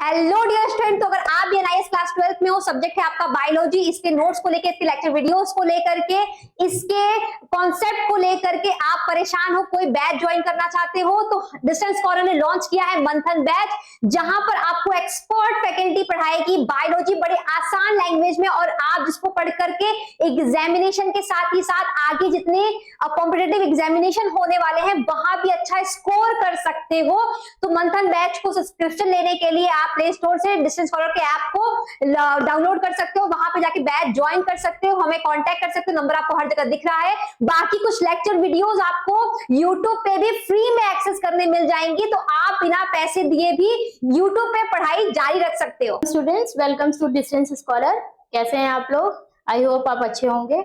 Hello dear student, तो अगर आप भी एनआईएस क्लास 12th में हो, सब्जेक्ट है आपका बायोलॉजी, इसके नोट्स को लेकर, इसके लेक्चर वीडियोस को लेकर के, इसके कॉन्सेप्ट को लेकर के आप परेशान हो, कोई बैच ज्वाइन करना चाहते हो, तो डिस्टेंस स्कॉलर ने लॉन्च किया है मंथन बैच, जहां पर आपको एक्सपर्ट फैकल्टी पढ़ाएगी बायोलॉजी बड़े आसान लैंग्वेज में, और आप जिसको पढ़ करके एग्जामिनेशन के साथ ही साथ आगे जितने कॉम्पिटिटिव एग्जामिनेशन होने वाले हैं वहां भी अच्छा स्कोर कर सकते हो। तो मंथन बैच को सब्सक्रिप्शन लेने के लिए आप प्ले स्टोर से डिस्टेंस स्कॉलर के ऐप को डाउनलोड कर सकते हो, वहां पे जाके बैच ज्वाइन कर सकते हो, हमें कांटेक्ट कर सकते हो, नंबर आपको हर जगह दिख रहा है। बाकी कुछ लेक्चर वीडियोस आपको यूट्यूब पे भी फ्री में एक्सेस करने मिल जाएंगी, तो आप बिना पैसे दिए भी यूट्यूब पे पढ़ाई जारी रख सकते हो। Students, welcome to distance scholar. कैसे हैं आप लोग? आई होप आप अच्छे होंगे।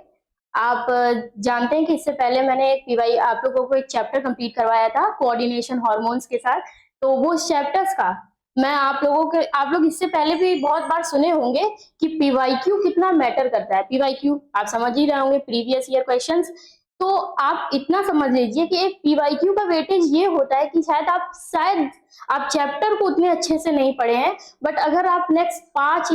आप जानते हैं कि इससे पहले मैंने पीवाई आप लोगों को एक चैप्टर कंप्लीट करवाया था कोऑर्डिनेशन हार्मोन्स के साथ, तो वो चैप्टर्स का मैं आप लोग इससे पहले भी बहुत बार सुने होंगे कि पीवाईक्यू कितना मैटर करता है। पीवाईक्यू आप समझ ही रहे होंगे, प्रीवियस ईयर क्वेश्चंस। तो आप इतना समझ लीजिए कि एक पीवाईक्यू का वेटेज ये होता है कि शायद आप चैप्टर को उतने अच्छे से नहीं पढ़े हैं, बट अगर आप नेक्स्ट 5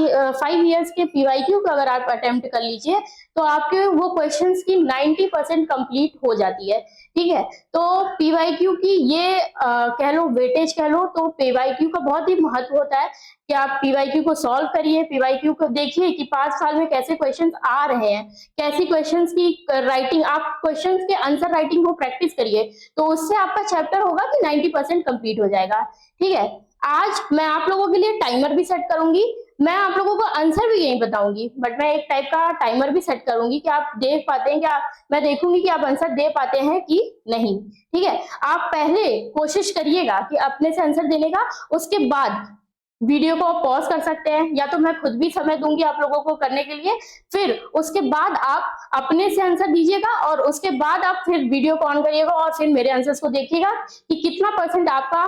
इयर्स के पीवाईक्यू का अगर आप अटेम्प्ट कर लीजिए तो आपके वो क्वेश्चंस की 90% कंप्लीट हो जाती है। ठीक है, तो पीवाईक्यू की ये कह लो वेटेज कह लो, तो पीवाईक्यू का बहुत ही महत्व होता है कि आप पीवाईक्यू को सॉल्व करिए, पीवाईक्यू को देखिए कि 5 साल में कैसे क्वेश्चंस आ रहे हैं, कैसी क्वेश्चंस की राइटिंग, आप क्वेश्चंस के आंसर राइटिंग को प्रैक्टिस करिए, तो उससे आपका चैप्टर होगा कि 90% कंप्लीट हो जाएगा। ठीक है, आज मैं आप लोगों के लिए टाइमर भी सेट करूंगी, मैं आप लोगों को आंसर भी यही बताऊंगी, बट मैं एक टाइप का टाइमर भी सेट करूंगी कि आप देख पाते हैं क्या, मैं देखूंगी कि आप आंसर दे पाते हैं कि नहीं। ठीक है, आप पहले कोशिश करिएगा कि अपने से आंसर देने का, उसके बाद वीडियो को आप पॉज कर सकते हैं, या तो मैं खुद भी समय दूंगी आप लोगों को करने के लिए, फिर उसके बाद आप अपने से आंसर दीजिएगा, और उसके बाद आप फिर वीडियो को ऑन करिएगा और फिर मेरे आंसर्स को देखिएगा कि कितना परसेंट आपका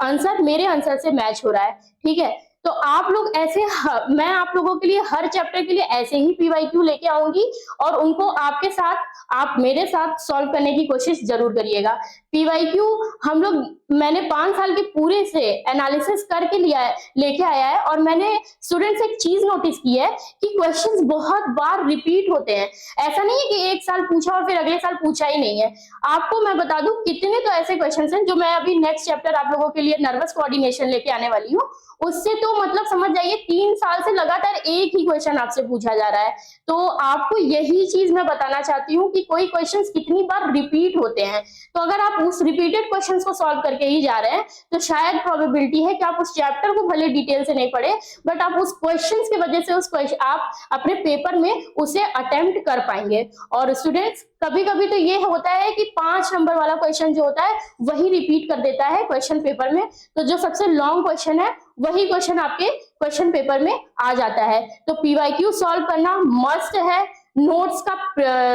आंसर मेरे आंसर से मैच हो रहा है। ठीक है, तो आप लोग ऐसे मैं आप लोगों के लिए हर चैप्टर के लिए ऐसे ही पीवाईक्यू लेके आऊंगी, और उनको आपके साथ, आप मेरे साथ सॉल्व करने की कोशिश जरूर करिएगा। पीवाईक्यू हम लोग, मैंने 5 साल के पूरे से एनालिसिस करके लेके आया है, और मैंने स्टूडेंट्स एक चीज नोटिस की है कि क्वेश्चंस बहुत बार रिपीट होते हैं। ऐसा नहीं है कि एक साल पूछा और फिर अगले साल पूछा ही नहीं है। आपको मैं बता दूं कितने तो ऐसे क्वेश्चंस हैं जो मैं अभी नेक्स्ट चैप्टर आप लोगों के लिए नर्वस कोऑर्डिनेशन लेके आने वाली हूँ, उससे तो मतलब समझ जाइए 3 साल से लगातार एक ही क्वेश्चन आपसे पूछा जा रहा है। तो आपको यही चीज मैं बताना चाहती हूँ कि कोई क्वेश्चंस कितनी बार रिपीट होते हैं, तो अगर आप उस रिपीटेड क्वेश्चंस को सॉल्व करके ही जा रहे हैं तो शायद प्रोबेबिलिटी है कि आप उस चैप्टर को भले डिटेल से नहीं पढ़े, बट आप उस क्वेश्चंस की वजह से आप अपने पेपर में उसे अटेम्प्ट कर पाएंगे। और स्टूडेंट्स, कभी कभी तो ये होता है कि 5 नंबर वाला क्वेश्चन जो होता है वही रिपीट कर देता है क्वेश्चन पेपर में, तो जो सबसे लॉन्ग क्वेश्चन है वही क्वेश्चन आपके क्वेश्चन पेपर में आ जाता है। तो पीवाईक्यू सॉल्व करना मस्ट है, नोट्स का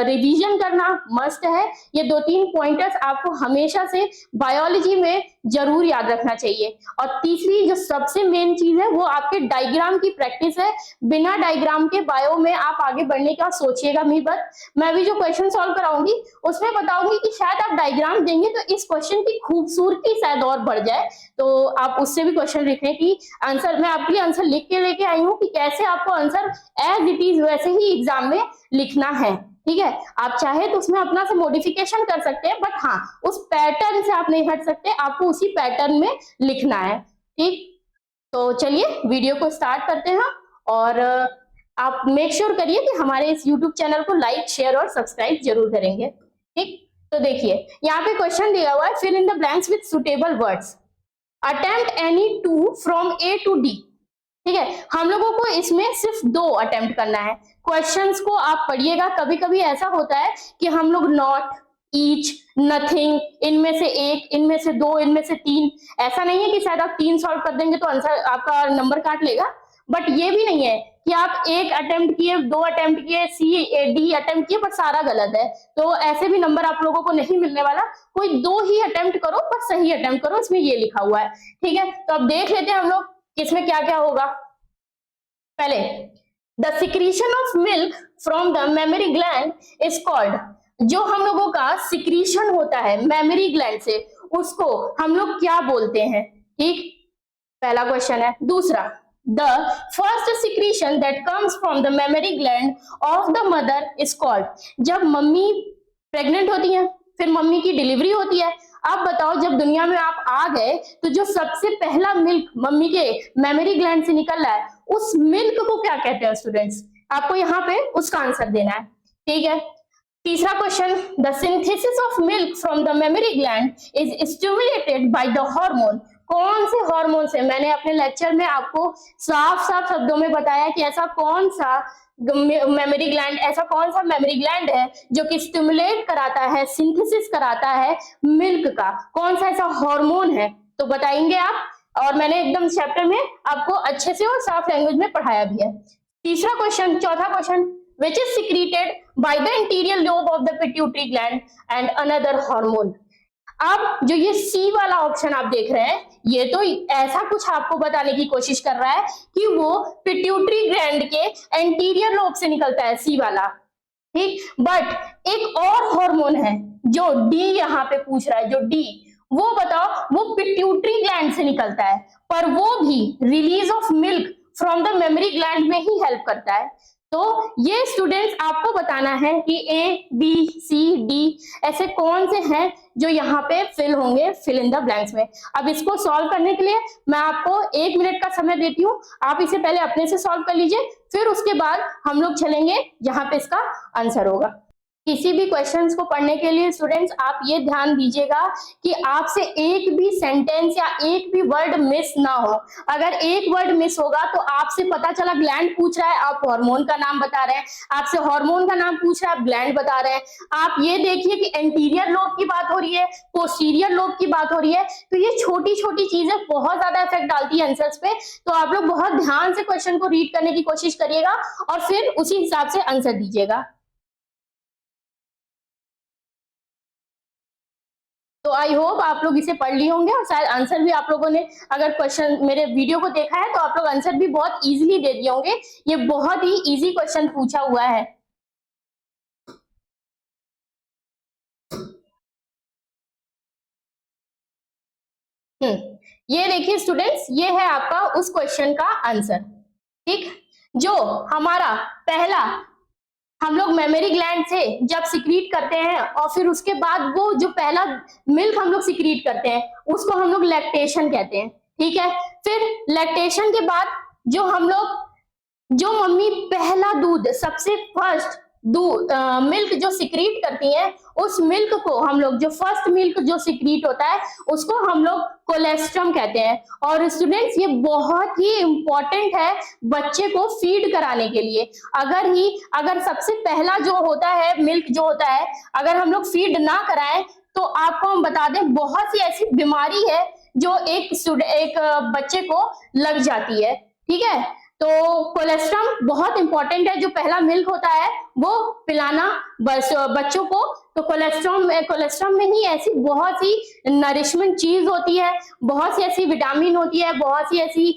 रिवीजन करना मस्ट है। ये 2-3 पॉइंटर्स आपको हमेशा से बायोलॉजी में जरूर याद रखना चाहिए। और तीसरी जो सबसे मेन चीज है वो आपके डायग्राम की प्रैक्टिस है। बिना डायग्राम के बायो में आप आगे बढ़ने का सोचिएगा नहीं, बट मैं भी जो क्वेश्चन सॉल्व कराऊंगी उसमें बताऊंगी कि शायद आप डायग्राम देंगे तो इस क्वेश्चन की खूबसूरती शायद और बढ़ जाए, तो आप उससे भी क्वेश्चन लिखने की आंसर, मैं आपके लिए आंसर लिख के लेके आई हूँ कि कैसे आपको आंसर एज इट इज वैसे ही एग्जाम में लिखना है। ठीक है, आप चाहे तो उसमें अपना से मॉडिफिकेशन कर सकते हैं, बट हाँ उस पैटर्न से आप नहीं हट सकते, आपको उसी पैटर्न में लिखना है। ठीक, तो चलिए वीडियो को स्टार्ट करते हैं, और आप मेक श्योर करिए कि हमारे इस यूट्यूब चैनल को लाइक, शेयर और सब्सक्राइब जरूर करेंगे। ठीक, तो देखिए यहाँ पे क्वेश्चन दिया हुआ है, fill in the blanks with suitable words, attempt any 2 from A to D। ठीक है, हम लोगों को इसमें सिर्फ 2 अटेम्प्ट करना है। क्वेश्चंस को आप पढ़िएगा, कभी कभी ऐसा होता है कि हम लोग नॉट, ईच, नथिंग, इनमें से 1, इनमें से 2, इनमें से 3, ऐसा नहीं है कि शायद आप 3 सॉल्व कर देंगे तो आंसर आपका नंबर काट लेगा, बट ये भी नहीं है कि आप 1 अटेम्प्ट किए, 2 अटेम्प्ट किए, D अटेम्प्ट किए पर सारा गलत है, तो ऐसे भी नंबर आप लोगों को नहीं मिलने वाला। कोई 2 ही अटेम्प्ट करो पर सही अटेम्प्ट करो, इसमें ये लिखा हुआ है। ठीक है, तो अब देख लेते हैं हम लोग इसमें क्या क्या होगा। पहले, the secretion of milk from the mammary gland is called, जो हम लोगों का सिक्रीशन होता है मेमरी ग्लैंड से, उसको हम लोग क्या बोलते हैं। ठीक, पहला क्वेश्चन है। दूसरा, the first secretion that comes from the memory gland of the mother is called. जब मम्मी प्रेग्नेंट होती है, फिर मम्मी की डिलीवरी होती है, आप बताओ जब दुनिया में आप आ गए तो जो सबसे पहला मिल्क मम्मी के मेमोरी ग्लैंड से निकल रहा है, उस मिल्क को क्या कहते हैं स्टूडेंट्स? आपको यहाँ पे उसका आंसर देना है, ठीक है। तीसरा question, the synthesis of milk from the memory gland is stimulated by the hormone. कौन से हार्मोन से? मैंने अपने लेक्चर में आपको साफ साफ शब्दों में बताया कि ऐसा कौन सा मेमोरी ग्लैंड, ऐसा कौन सा मेमोरी ग्लैंड है जो कि स्टिमुलेट कराता है, सिंथेसिस कराता है मिल्क का। कौन सा ऐसा हार्मोन है तो बताएंगे आप, और मैंने एकदम चैप्टर में आपको अच्छे से और साफ लैंग्वेज में पढ़ाया भी है। तीसरा क्वेश्चन, चौथा question, which is secreted by the anterior lobe of the pituitary gland and another hormone। अब जो ये सी वाला ऑप्शन आप देख रहे हैं, ये तो ऐसा कुछ आपको बताने की कोशिश कर रहा है कि वो पिट्यूटरी ग्लैंड के एंटीरियर लोब से निकलता है, सी वाला, ठीक। बट एक और हार्मोन है जो डी यहाँ पे पूछ रहा है, जो डी, वो बताओ, वो पिट्यूटरी ग्लैंड से निकलता है, पर वो भी release of milk from the memory gland में ही हेल्प करता है। तो ये स्टूडेंट्स आपको बताना है कि ए बी सी डी ऐसे कौन से हैं जो यहाँ पे फिल होंगे, फिल इन द ब्लैंक्स में। अब इसको सॉल्व करने के लिए मैं आपको 1 मिनट का समय देती हूँ, आप इसे पहले अपने से सॉल्व कर लीजिए, फिर उसके बाद हम लोग चलेंगे यहाँ पे इसका आंसर होगा। किसी भी क्वेश्चंस को पढ़ने के लिए स्टूडेंट्स आप ये ध्यान दीजिएगा कि आपसे एक भी सेंटेंस या एक भी वर्ड मिस ना हो। अगर एक वर्ड मिस होगा तो आपसे पता चला ग्लैंड पूछ रहा है, आप हार्मोन का नाम बता रहे हैं, आपसे हार्मोन का नाम पूछ रहा है, आप ग्लैंड बता रहे हैं। आप ये देखिए कि एंटीरियर लोब की बात हो रही है, पोस्टीरियर लोब की बात हो रही है, तो ये छोटी छोटी चीजें बहुत ज्यादा इफेक्ट डालती है आंसर्स पे। तो आप लोग बहुत ध्यान से क्वेश्चन को रीड करने की कोशिश करिएगा और फिर उसी हिसाब से आंसर दीजिएगा। तो आई होप आप लोग इसे पढ़ लिए होंगे और शायद आंसर भी आप लोगों ने, अगर क्वेश्चन मेरे वीडियो को देखा है तो आप लोग आंसर भी बहुत इजीली दे दिए होंगे। ये बहुत ही इजी क्वेश्चन पूछा हुआ है। ये देखिए स्टूडेंट्स, ये है आपका उस क्वेश्चन का आंसर, ठीक। जो हमारा पहला, हम लोग मेमोरी ग्लैंड से जब सिक्रीट करते हैं और फिर उसके बाद वो जो पहला मिल्क हम लोग सिक्रीट करते हैं उसको हम लोग लैक्टेशन कहते हैं, ठीक है। फिर लैक्टेशन के बाद जो हम लोग, जो मम्मी पहला दूध, सबसे फर्स्ट दूध मिल्क जो सिक्रीट करती हैं, उस मिल्क को हम लोग, जो फर्स्ट मिल्क जो सिक्रीट होता है उसको हम लोग कोलेस्ट्रम कहते हैं। और स्टूडेंट्स ये बहुत ही इंपॉर्टेंट है बच्चे को फीड कराने के लिए। अगर सबसे पहला जो होता है मिल्क जो होता है, अगर हम लोग फीड ना कराएं तो आपको हम बता दें बहुत सी ऐसी बीमारी है जो एक बच्चे को लग जाती है, ठीक है। तो कोलेस्ट्रम बहुत इंपॉर्टेंट है, जो पहला मिल्क होता है वो पिलाना बच्चों को। तो कोलेस्ट्रम में ही ऐसी बहुत सी नरिशमेंट चीज होती है, बहुत सी ऐसी विटामिन होती है, बहुत सी ऐसी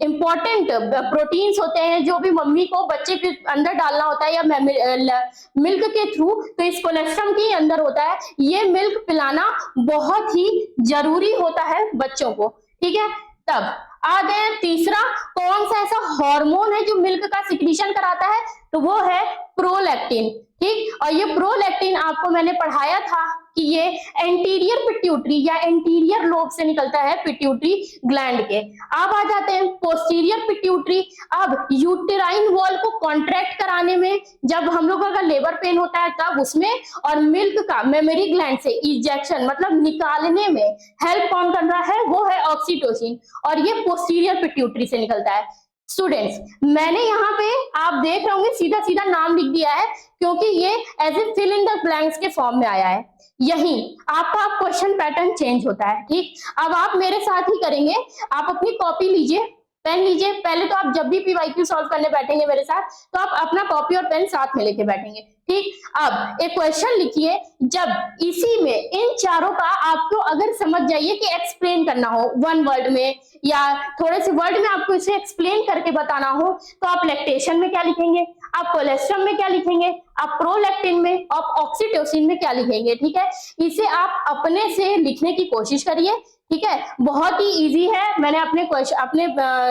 इंपॉर्टेंट प्रोटीन्स होते हैं जो भी मम्मी को बच्चे के अंदर डालना होता है या मिल्क के थ्रू, तो इस कोलेस्ट्रम के अंदर होता है। ये मिल्क पिलाना बहुत ही जरूरी होता है बच्चों को, ठीक है। तब आ गए तीसरा, कौन सा ऐसा हार्मोन है जो मिल्क का सिक्रीशन कराता है, तो वो है प्रोलैक्टिन, ठीक। और ये प्रोलैक्टिन आपको मैंने पढ़ाया था कि ये एंटीरियर पिट्यूटरी या एंटीरियर लोब से निकलता है पिट्यूटरी ग्लैंड के। अब आ जाते हैं पोस्टीरियर पिट्यूटरी। अब यूटेराइन वॉल को कॉन्ट्रैक्ट कराने में, जब हम लोग अगर लेबर पेन होता है तब उसमें, और मिल्क का मेमोरी ग्लैंड से इजेक्शन मतलब निकालने में हेल्प कौन कर रहा है, वो है ऑक्सीटोसिन, और ये पोस्टीरियर पिट्यूटरी से निकलता है। स्टूडेंट्स मैंने यहाँ पे आप देख रहे होंगे सीधा सीधा नाम लिख दिया है क्योंकि ये as a fill in the blanks के फॉर्म में आया है। यही आपका क्वेश्चन पैटर्न चेंज होता है, ठीक। अब आप मेरे साथ ही करेंगे, आप अपनी कॉपी लीजिए, पेन लीजिए। पहले तो आप जब भी पीवाईक्यू सॉल्व करने बैठेंगे मेरे साथ तो आप अपना कॉपी और पेन साथ में लेके बैठेंगे, ठीक। अब एक क्वेश्चन लिखिए, जब इसी में इन चारों का आपको अगर समझ जाइए कि एक्सप्लेन करना हो वन वर्ड में या थोड़े से वर्ड में आपको इसे एक्सप्लेन करके बताना हो, तो आप लैक्टेशन में क्या लिखेंगे, आप कोलेस्ट्रम में क्या लिखेंगे, आप प्रोलैक्टिन में, आप ऑक्सीटोसिन में क्या लिखेंगे, ठीक है। इसे आप अपने से लिखने की कोशिश करिए, ठीक है, बहुत ही इजी है, मैंने अपने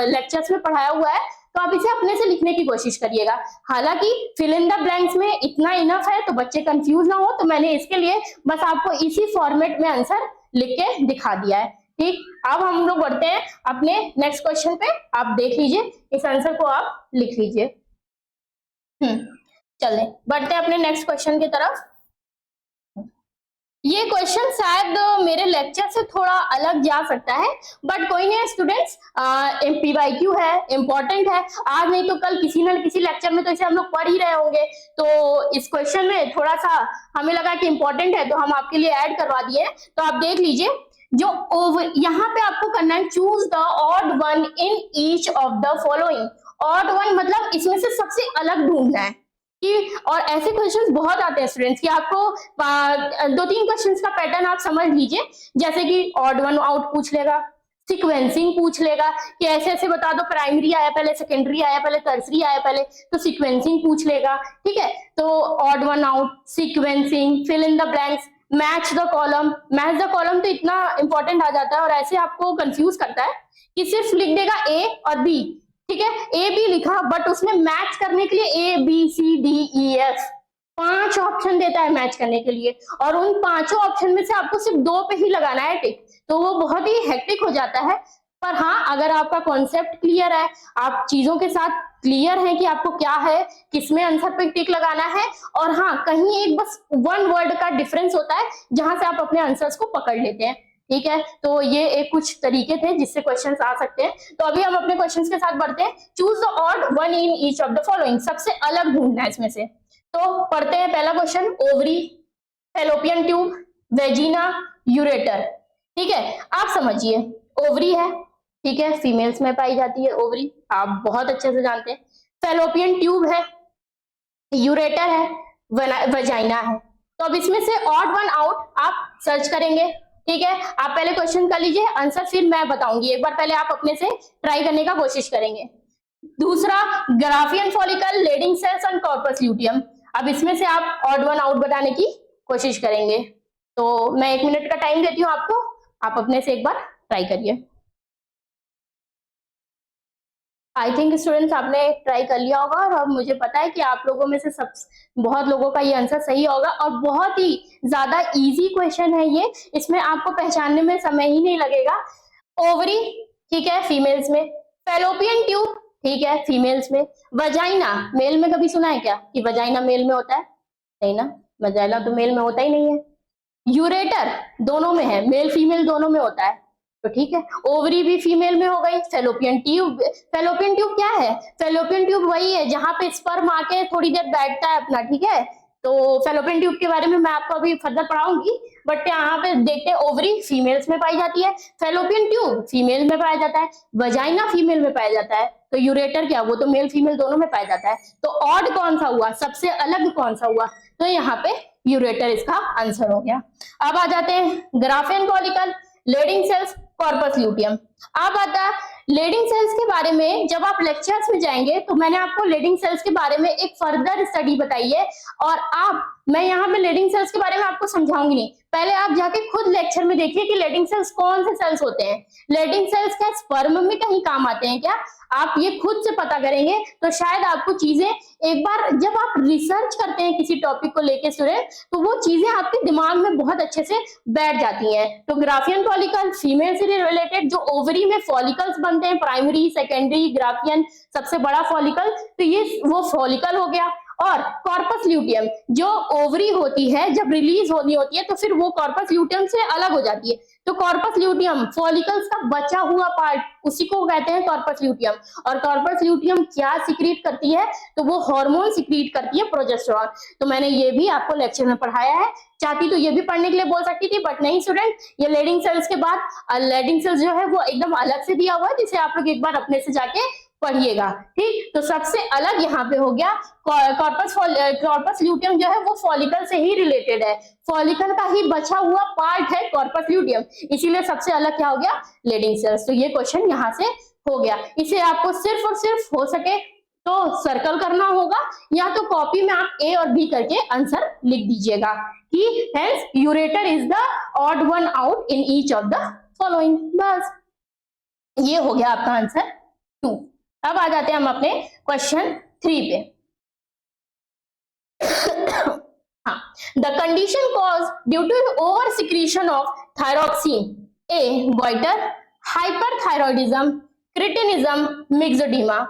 लेक्चर्स में पढ़ाया हुआ है, तो आप इसे अपने से लिखने की कोशिश करिएगा। हालांकि फिल इन द ब्लैंक्स में इतना इनफ है तो बच्चे कंफ्यूज ना हो, तो मैंने इसके लिए बस आपको इसी फॉर्मेट में आंसर लिख के दिखा दिया है। ठीक, अब हम लोग बढ़ते हैं अपने नेक्स्ट क्वेश्चन पे। आप देख लीजिए, इस आंसर को आप लिख लीजिए। चलें बढ़ते हैं अपने नेक्स्ट क्वेश्चन की तरफ। ये क्वेश्चन शायद मेरे लेक्चर से थोड़ा अलग जा सकता है, बट कोई नहीं स्टूडेंट्स, PYQ है, इम्पोर्टेंट है, आज नहीं तो कल किसी न किसी लेक्चर में तो इसे हम लोग पढ़ ही रहे होंगे। तो इस क्वेश्चन में थोड़ा सा हमें लगा कि इम्पोर्टेंट है तो हम आपके लिए ऐड करवा दिए। तो आप देख लीजिए, जो ओवर यहाँ पे आपको करना है, choose the odd one in each of the following. Odd one मतलब इसमें से सबसे अलग ढूंढना है कि, और ऐसे क्वेश्चंस बहुत आते हैं स्टूडेंट्स कि आपको 2-3 क्वेश्चंस का पैटर्न आप समझ लीजिए, जैसे कि ऑड वन आउट पूछ लेगा, सीक्वेंसिंग पूछ लेगा कि ऐसे ऐसे बता दो, प्राइमरी आया पहले, सेकेंडरी आया पहले, टर्सरी आया पहले, तो सीक्वेंसिंग पूछ लेगा। ठीक है, तो odd one out, sequencing, fill in the blanks, match the column. Match the column तो इतना इंपॉर्टेंट आ जाता है और ऐसे आपको कंफ्यूज करता है कि सिर्फ लिख देगा ए और बी। ठीक है, ए बी लिखा, बट उसमें मैच करने के लिए ABCDEF 5 ऑप्शन देता है मैच करने के लिए, और उन 5 ऑप्शन में से आपको सिर्फ 2 पे ही लगाना है टिक, तो वो बहुत ही हेक्टिक हो जाता है। पर हाँ, अगर आपका कॉन्सेप्ट क्लियर है, आप चीजों के साथ क्लियर है कि आपको क्या है, किसमें आंसर पे टिक लगाना है, और हाँ कहीं एक बस 1 वर्ड का डिफरेंस होता है जहां से आप अपने आंसर्स को पकड़ लेते हैं। ठीक है, तो ये एक कुछ तरीके थे जिससे क्वेश्चंस आ सकते हैं। तो अभी हम अपने क्वेश्चंस के साथ बढ़ते हैं। Choose the odd one in each of the following, सबसे अलग ढूंढना है इसमें से। तो पढ़ते हैं पहला question, ovary, fallopian tube, vagina, ureter. ठीक है, आप समझिए, ओवरी है, ठीक है, फीमेल्स में पाई जाती है ओवरी, आप बहुत अच्छे से जानते हैं। फैलोपियन ट्यूब है, यूरेटर है, वजाइना है। तो अब इसमें से ऑड वन आउट आप सर्च करेंगे। ठीक है, आप पहले क्वेश्चन कर लीजिए, आंसर फिर मैं बताऊंगी, एक बार पहले आप अपने से ट्राई करने का कोशिश करेंगे। दूसरा, Graafian follicle, Leydig cells and corpus luteum. अब इसमें से आप ऑड वन आउट बताने की कोशिश करेंगे। तो मैं 1 मिनट का टाइम देती हूँ आपको, आप अपने से एक बार ट्राई करिए। आई थिंक स्टूडेंट्स आपने ट्राई कर लिया होगा, और अब मुझे पता है कि आप लोगों में से बहुत लोगों का ये आंसर सही होगा, और बहुत ही ज्यादा इजी क्वेश्चन है ये, इसमें आपको पहचानने में समय ही नहीं लगेगा। ओवरी, ठीक है, फीमेल्स में। फैलोपियन ट्यूब, ठीक है, फीमेल्स में। वजाइना, मेल में कभी सुना है क्या कि वजाइना मेल में होता है? नहीं ना, वजाइना तो मेल में होता ही नहीं है। यूरेटर दोनों में है, मेल फीमेल दोनों में होता है, तो ठीक है। ओवरी भी फीमेल में हो गई। फैलोपियन ट्यूब, फैलोपियन ट्यूब क्या है? फैलोपियन ट्यूब वही है जहां पे स्पर्म आके थोड़ी देर बैठता है अपना, ठीक है। तो फैलोपियन ट्यूब के बारे में मैं आपको अभी फर्दर पढ़ाऊंगी, बट यहाँ पे देखते हैं, ओवरी फीमेल्स में पाई जाती है, फैलोपियन ट्यूब फीमेल में पाया जाता है, वजाइना फीमेल में पाया जाता है, तो यूरेटर क्या, वो तो मेल फीमेल दोनों में पाया जाता है। तो ऑड कौन सा हुआ, सबसे अलग कौन सा हुआ? तो यहाँ पे यूरेटर इसका आंसर हो गया। अब आ जाते हैं Graafian follicle, Leydig cells, corpus luteum. अब आता है लेडिंग सेल्स के बारे में, जब आप लेक्चर्स में जाएंगे तो मैंने आपको लेडिंग सेल्स के बारे में एक फर्दर स्टडी बताई है, और मैं यहाँ पे लेडिंग सेल्स के बारे में आपको समझाऊंगी नहीं, पहले आप जाके खुद लेक्चर में देखिए कि लेडिंग सेल्स कौन से सेल्स होते हैं। लेडिंग सेल्स क्या स्पर्म में कहीं काम आते हैं क्या? आप ये खुद से पता करेंगे तो शायद आपको चीजें, एक बार जब आप रिसर्च करते हैं किसी टॉपिक को लेके स्टूडेंट, तो वो चीजें आपके दिमाग में बहुत अच्छे से बैठ जाती हैं। तो ग्राफियन फॉलिकल फीमेल से रिलेटेड, जो ओवरी में फॉलिकल्स बनते हैं, प्राइमरी, सेकेंडरी, ग्राफियन सबसे बड़ा फॉलिकल, तो ये वो फॉलिकल हो गया। और कॉर्पस ल्यूटियम, जो ओवरी होती है जब रिलीज होनी होती है तो फिर वो कॉर्पस ल्यूटियम से अलग हो जाती है, तो कॉर्पस ल्यूटियम फॉलिकल्स का बचा हुआ पार्ट, उसी को कहते हैं कॉर्पस ल्यूटियम। और कॉर्पस ल्यूटियम क्या सिक्रीट करती है? तो वो हार्मोन सिक्रीट करती है, प्रोजेस्टेरॉन। तो मैंने ये भी आपको लेक्चर में पढ़ाया है, चाहती तो ये भी पढ़ने के लिए बोल सकती थी, बट नहीं स्टूडेंट, ये लेडिंग सेल्स के बाद लेडिंग सेल्स जो है वो एकदम अलग से दिया हुआ है, जिसे आप लोग एक बार अपने से जाके पढ़िएगा। ठीक, तो सबसे अलग यहाँ पे हो गया कॉर्पस ल्यूटियम, जो है वो फॉलिकल से ही रिलेटेड है, फॉलिकल का ही बचा हुआ पार्ट है कॉर्पस ल्यूटियम, इसीलिए सबसे अलग क्या हो गया? Leydig cells. तो ये क्वेश्चन यहाँ से हो गया। इसे आपको सिर्फ और सिर्फ हो सके तो सर्कल करना होगा, या तो कॉपी में आप ए और बी करके आंसर लिख दीजिएगा कि hence ureter is the odd one out in each of the following. बस ये हो गया आपका आंसर 2। अब आ जाते हैं हम अपने क्वेश्चन 3 पे। हाँ, the condition cause due to over secretion of thyroxine, a goitre, hyperthyroidism, cretinism, myxoedema.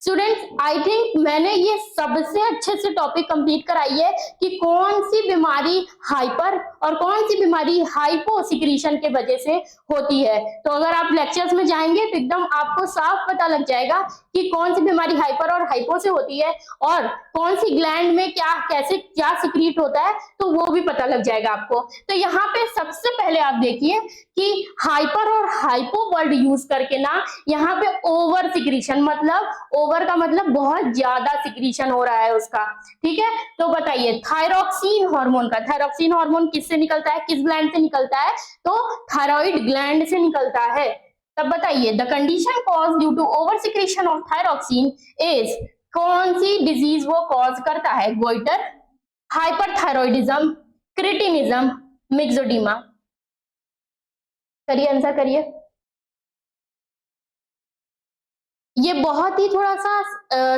Students, I think मैंने ये सबसे अच्छे से टॉपिक कंप्लीट कराई है कि कौन सी बीमारी हाइपर और कौन सी बीमारी हाइपो सिक्रीशन के वजह से होती है। तो अगर आप लेक्चर्स में जाएंगे तो एकदम आपको साफ पता लग जाएगा कि कौन सी बीमारी हाइपर और हाइपो से होती है और कौन सी ग्लैंड में क्या कैसे क्या सिक्रीट होता है, तो वो भी पता लग जाएगा आपको। तो यहाँ पे सबसे पहले आप देखिए कि हाइपर और हाइपो वर्ड यूज करके ना यहाँ पे ओवर सिक्रीशन, मतलब ओवर का मतलब बहुत ज्यादा सिक्रीशन हो रहा है उसका, ठीक है। तो बताइए थायरॉक्सिन हार्मोन का, थायरॉक्सिन हार्मोन किससे निकलता है, किस ग्लैंड से निकलता है, तो थायराइड ग्लैंड से निकलता है। तब बताइए the condition cause due to over secretion of thyroxine is, कौन सी डिजीज वो कॉज करता है, गोइटर, हाइपरथायरॉयडिज्म, क्रिटिनिज्म, मिक्सोडीमा। करिए आंसर करिए। ये बहुत ही थोड़ा सा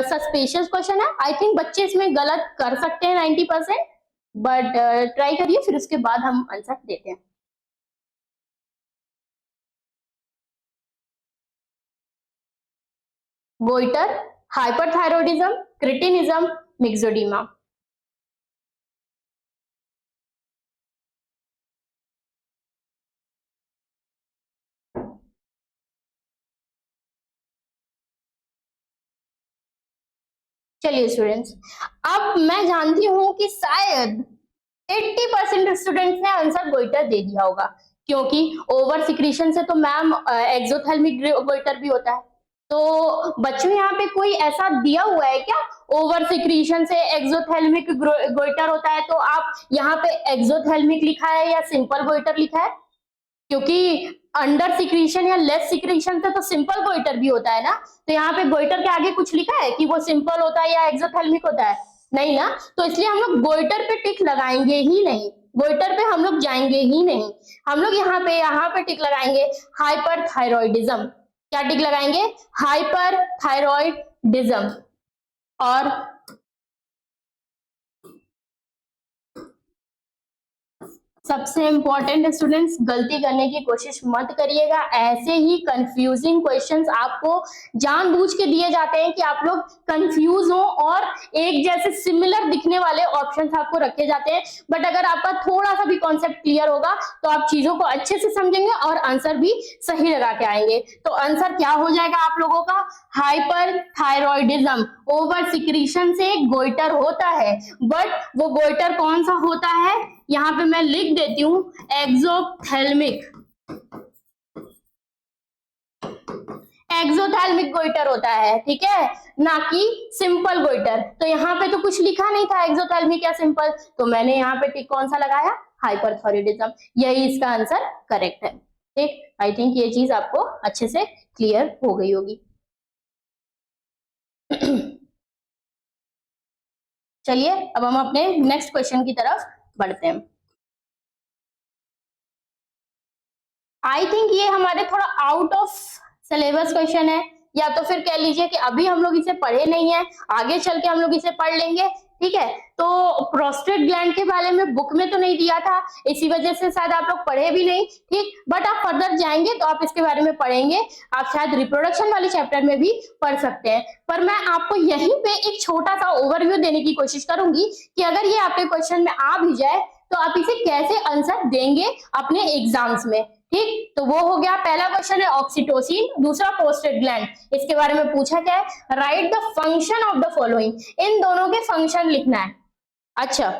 सस्पिशियस क्वेश्चन है, आई थिंक बच्चे इसमें गलत कर सकते हैं 90%, बट ट्राई करिए, फिर उसके बाद हम आंसर देते हैं। Goitre, hyperthyroidism, cretinism, myxoedema. चलिए स्टूडेंट्स, अब मैं जानती हूं कि शायद 80% स्टूडेंट्स ने आंसर गोइटर दे दिया होगा, क्योंकि ओवर सिक्रीशन से तो मैम एक्सोथेल्मिक गोइटर भी होता है। तो बच्चों यहाँ पे कोई ऐसा दिया हुआ है क्या, ओवर सिक्रीशन से एक्सोथेल्मिक गोइटर होता है, तो आप यहाँ पे एक्सोथेल्मिक लिखा है या सिंपल गोइटर लिखा है? क्योंकि अंडर सिक्रीशन या लेस सिक्रीशन से तो सिंपल गोइटर भी होता है ना, तो यहाँ पे गोइटर के आगे कुछ लिखा है कि वो सिंपल होता है या एक्सोथेल्मिक होता है? नहीं ना, तो इसलिए हम लोग गोइटर पे टिक लगाएंगे ही नहीं, गोइटर पे हम लोग जाएंगे ही नहीं। हम लोग यहाँ पे टिक लगाएंगे हाइपरथायरॉयडिज्म। क्या टिक लगाएंगे? हाइपरथायरॉयडिज्म। और सबसे इंपॉर्टेंट स्टूडेंट्स, गलती करने की कोशिश मत करिएगा। ऐसे ही कंफ्यूजिंग क्वेश्चंस आपको जानबूझ के दिए जाते हैं कि आप लोग कंफ्यूज हो और एक जैसे सिमिलर दिखने वाले ऑप्शंस आपको रखे जाते हैं। बट अगर आपका थोड़ा सा भी कॉन्सेप्ट क्लियर होगा तो आप चीजों को अच्छे से समझेंगे और आंसर भी सही लगा के आएंगे। तो आंसर क्या हो जाएगा आप लोगों का? हाइपरथायरॉयडिज्म। ओवर सिक्रीशन से गोइटर होता है, बट वो गोइटर कौन सा होता है, यहाँ पे मैं लिख देती हूं, एक्सोथेल्मिक। एक्सोथेल्मिक गोइटर होता है, ठीक है, ना कि सिंपल गोइटर। तो यहाँ पे तो कुछ लिखा नहीं था एक्सोथेल्मिक या सिंपल, तो मैंने यहाँ पे टिक कौन सा लगाया? हाइपरथायरॉयडिज्म। यही इसका आंसर करेक्ट है। ठीक, आई थिंक ये चीज आपको अच्छे से क्लियर हो गई होगी। चलिए अब हम अपने नेक्स्ट क्वेश्चन की तरफ बढ़ते हैं। आई थिंक ये हमारे थोड़ा आउट ऑफ सिलेबस क्वेश्चन है, या तो फिर कह लीजिए कि अभी हम लोग इसे पढ़े नहीं है, आगे चल के हम लोग इसे पढ़ लेंगे, ठीक है। तो प्रोस्टेट ग्लैंड के बारे में बुक में तो नहीं दिया था, इसी वजह से शायद आप लोग पढ़े भी नहीं, ठीक। बट आप फर्दर जाएंगे तो आप इसके बारे में पढ़ेंगे, आप शायद रिप्रोडक्शन वाले चैप्टर में भी पढ़ सकते हैं। पर मैं आपको यहीं पे एक छोटा सा ओवरव्यू देने की कोशिश करूंगी कि अगर ये आपके क्वेश्चन में आ भी जाए तो आप इसे कैसे आंसर देंगे अपने एग्जाम्स में, ठीक। तो वो हो गया, पहला क्वेश्चन है ऑक्सीटोसिन, दूसरा प्रोस्टेट ग्लैंड। इसके बारे में पूछा क्या है? Write the function of the following. इन दोनों के फंक्शन लिखना है। अच्छा,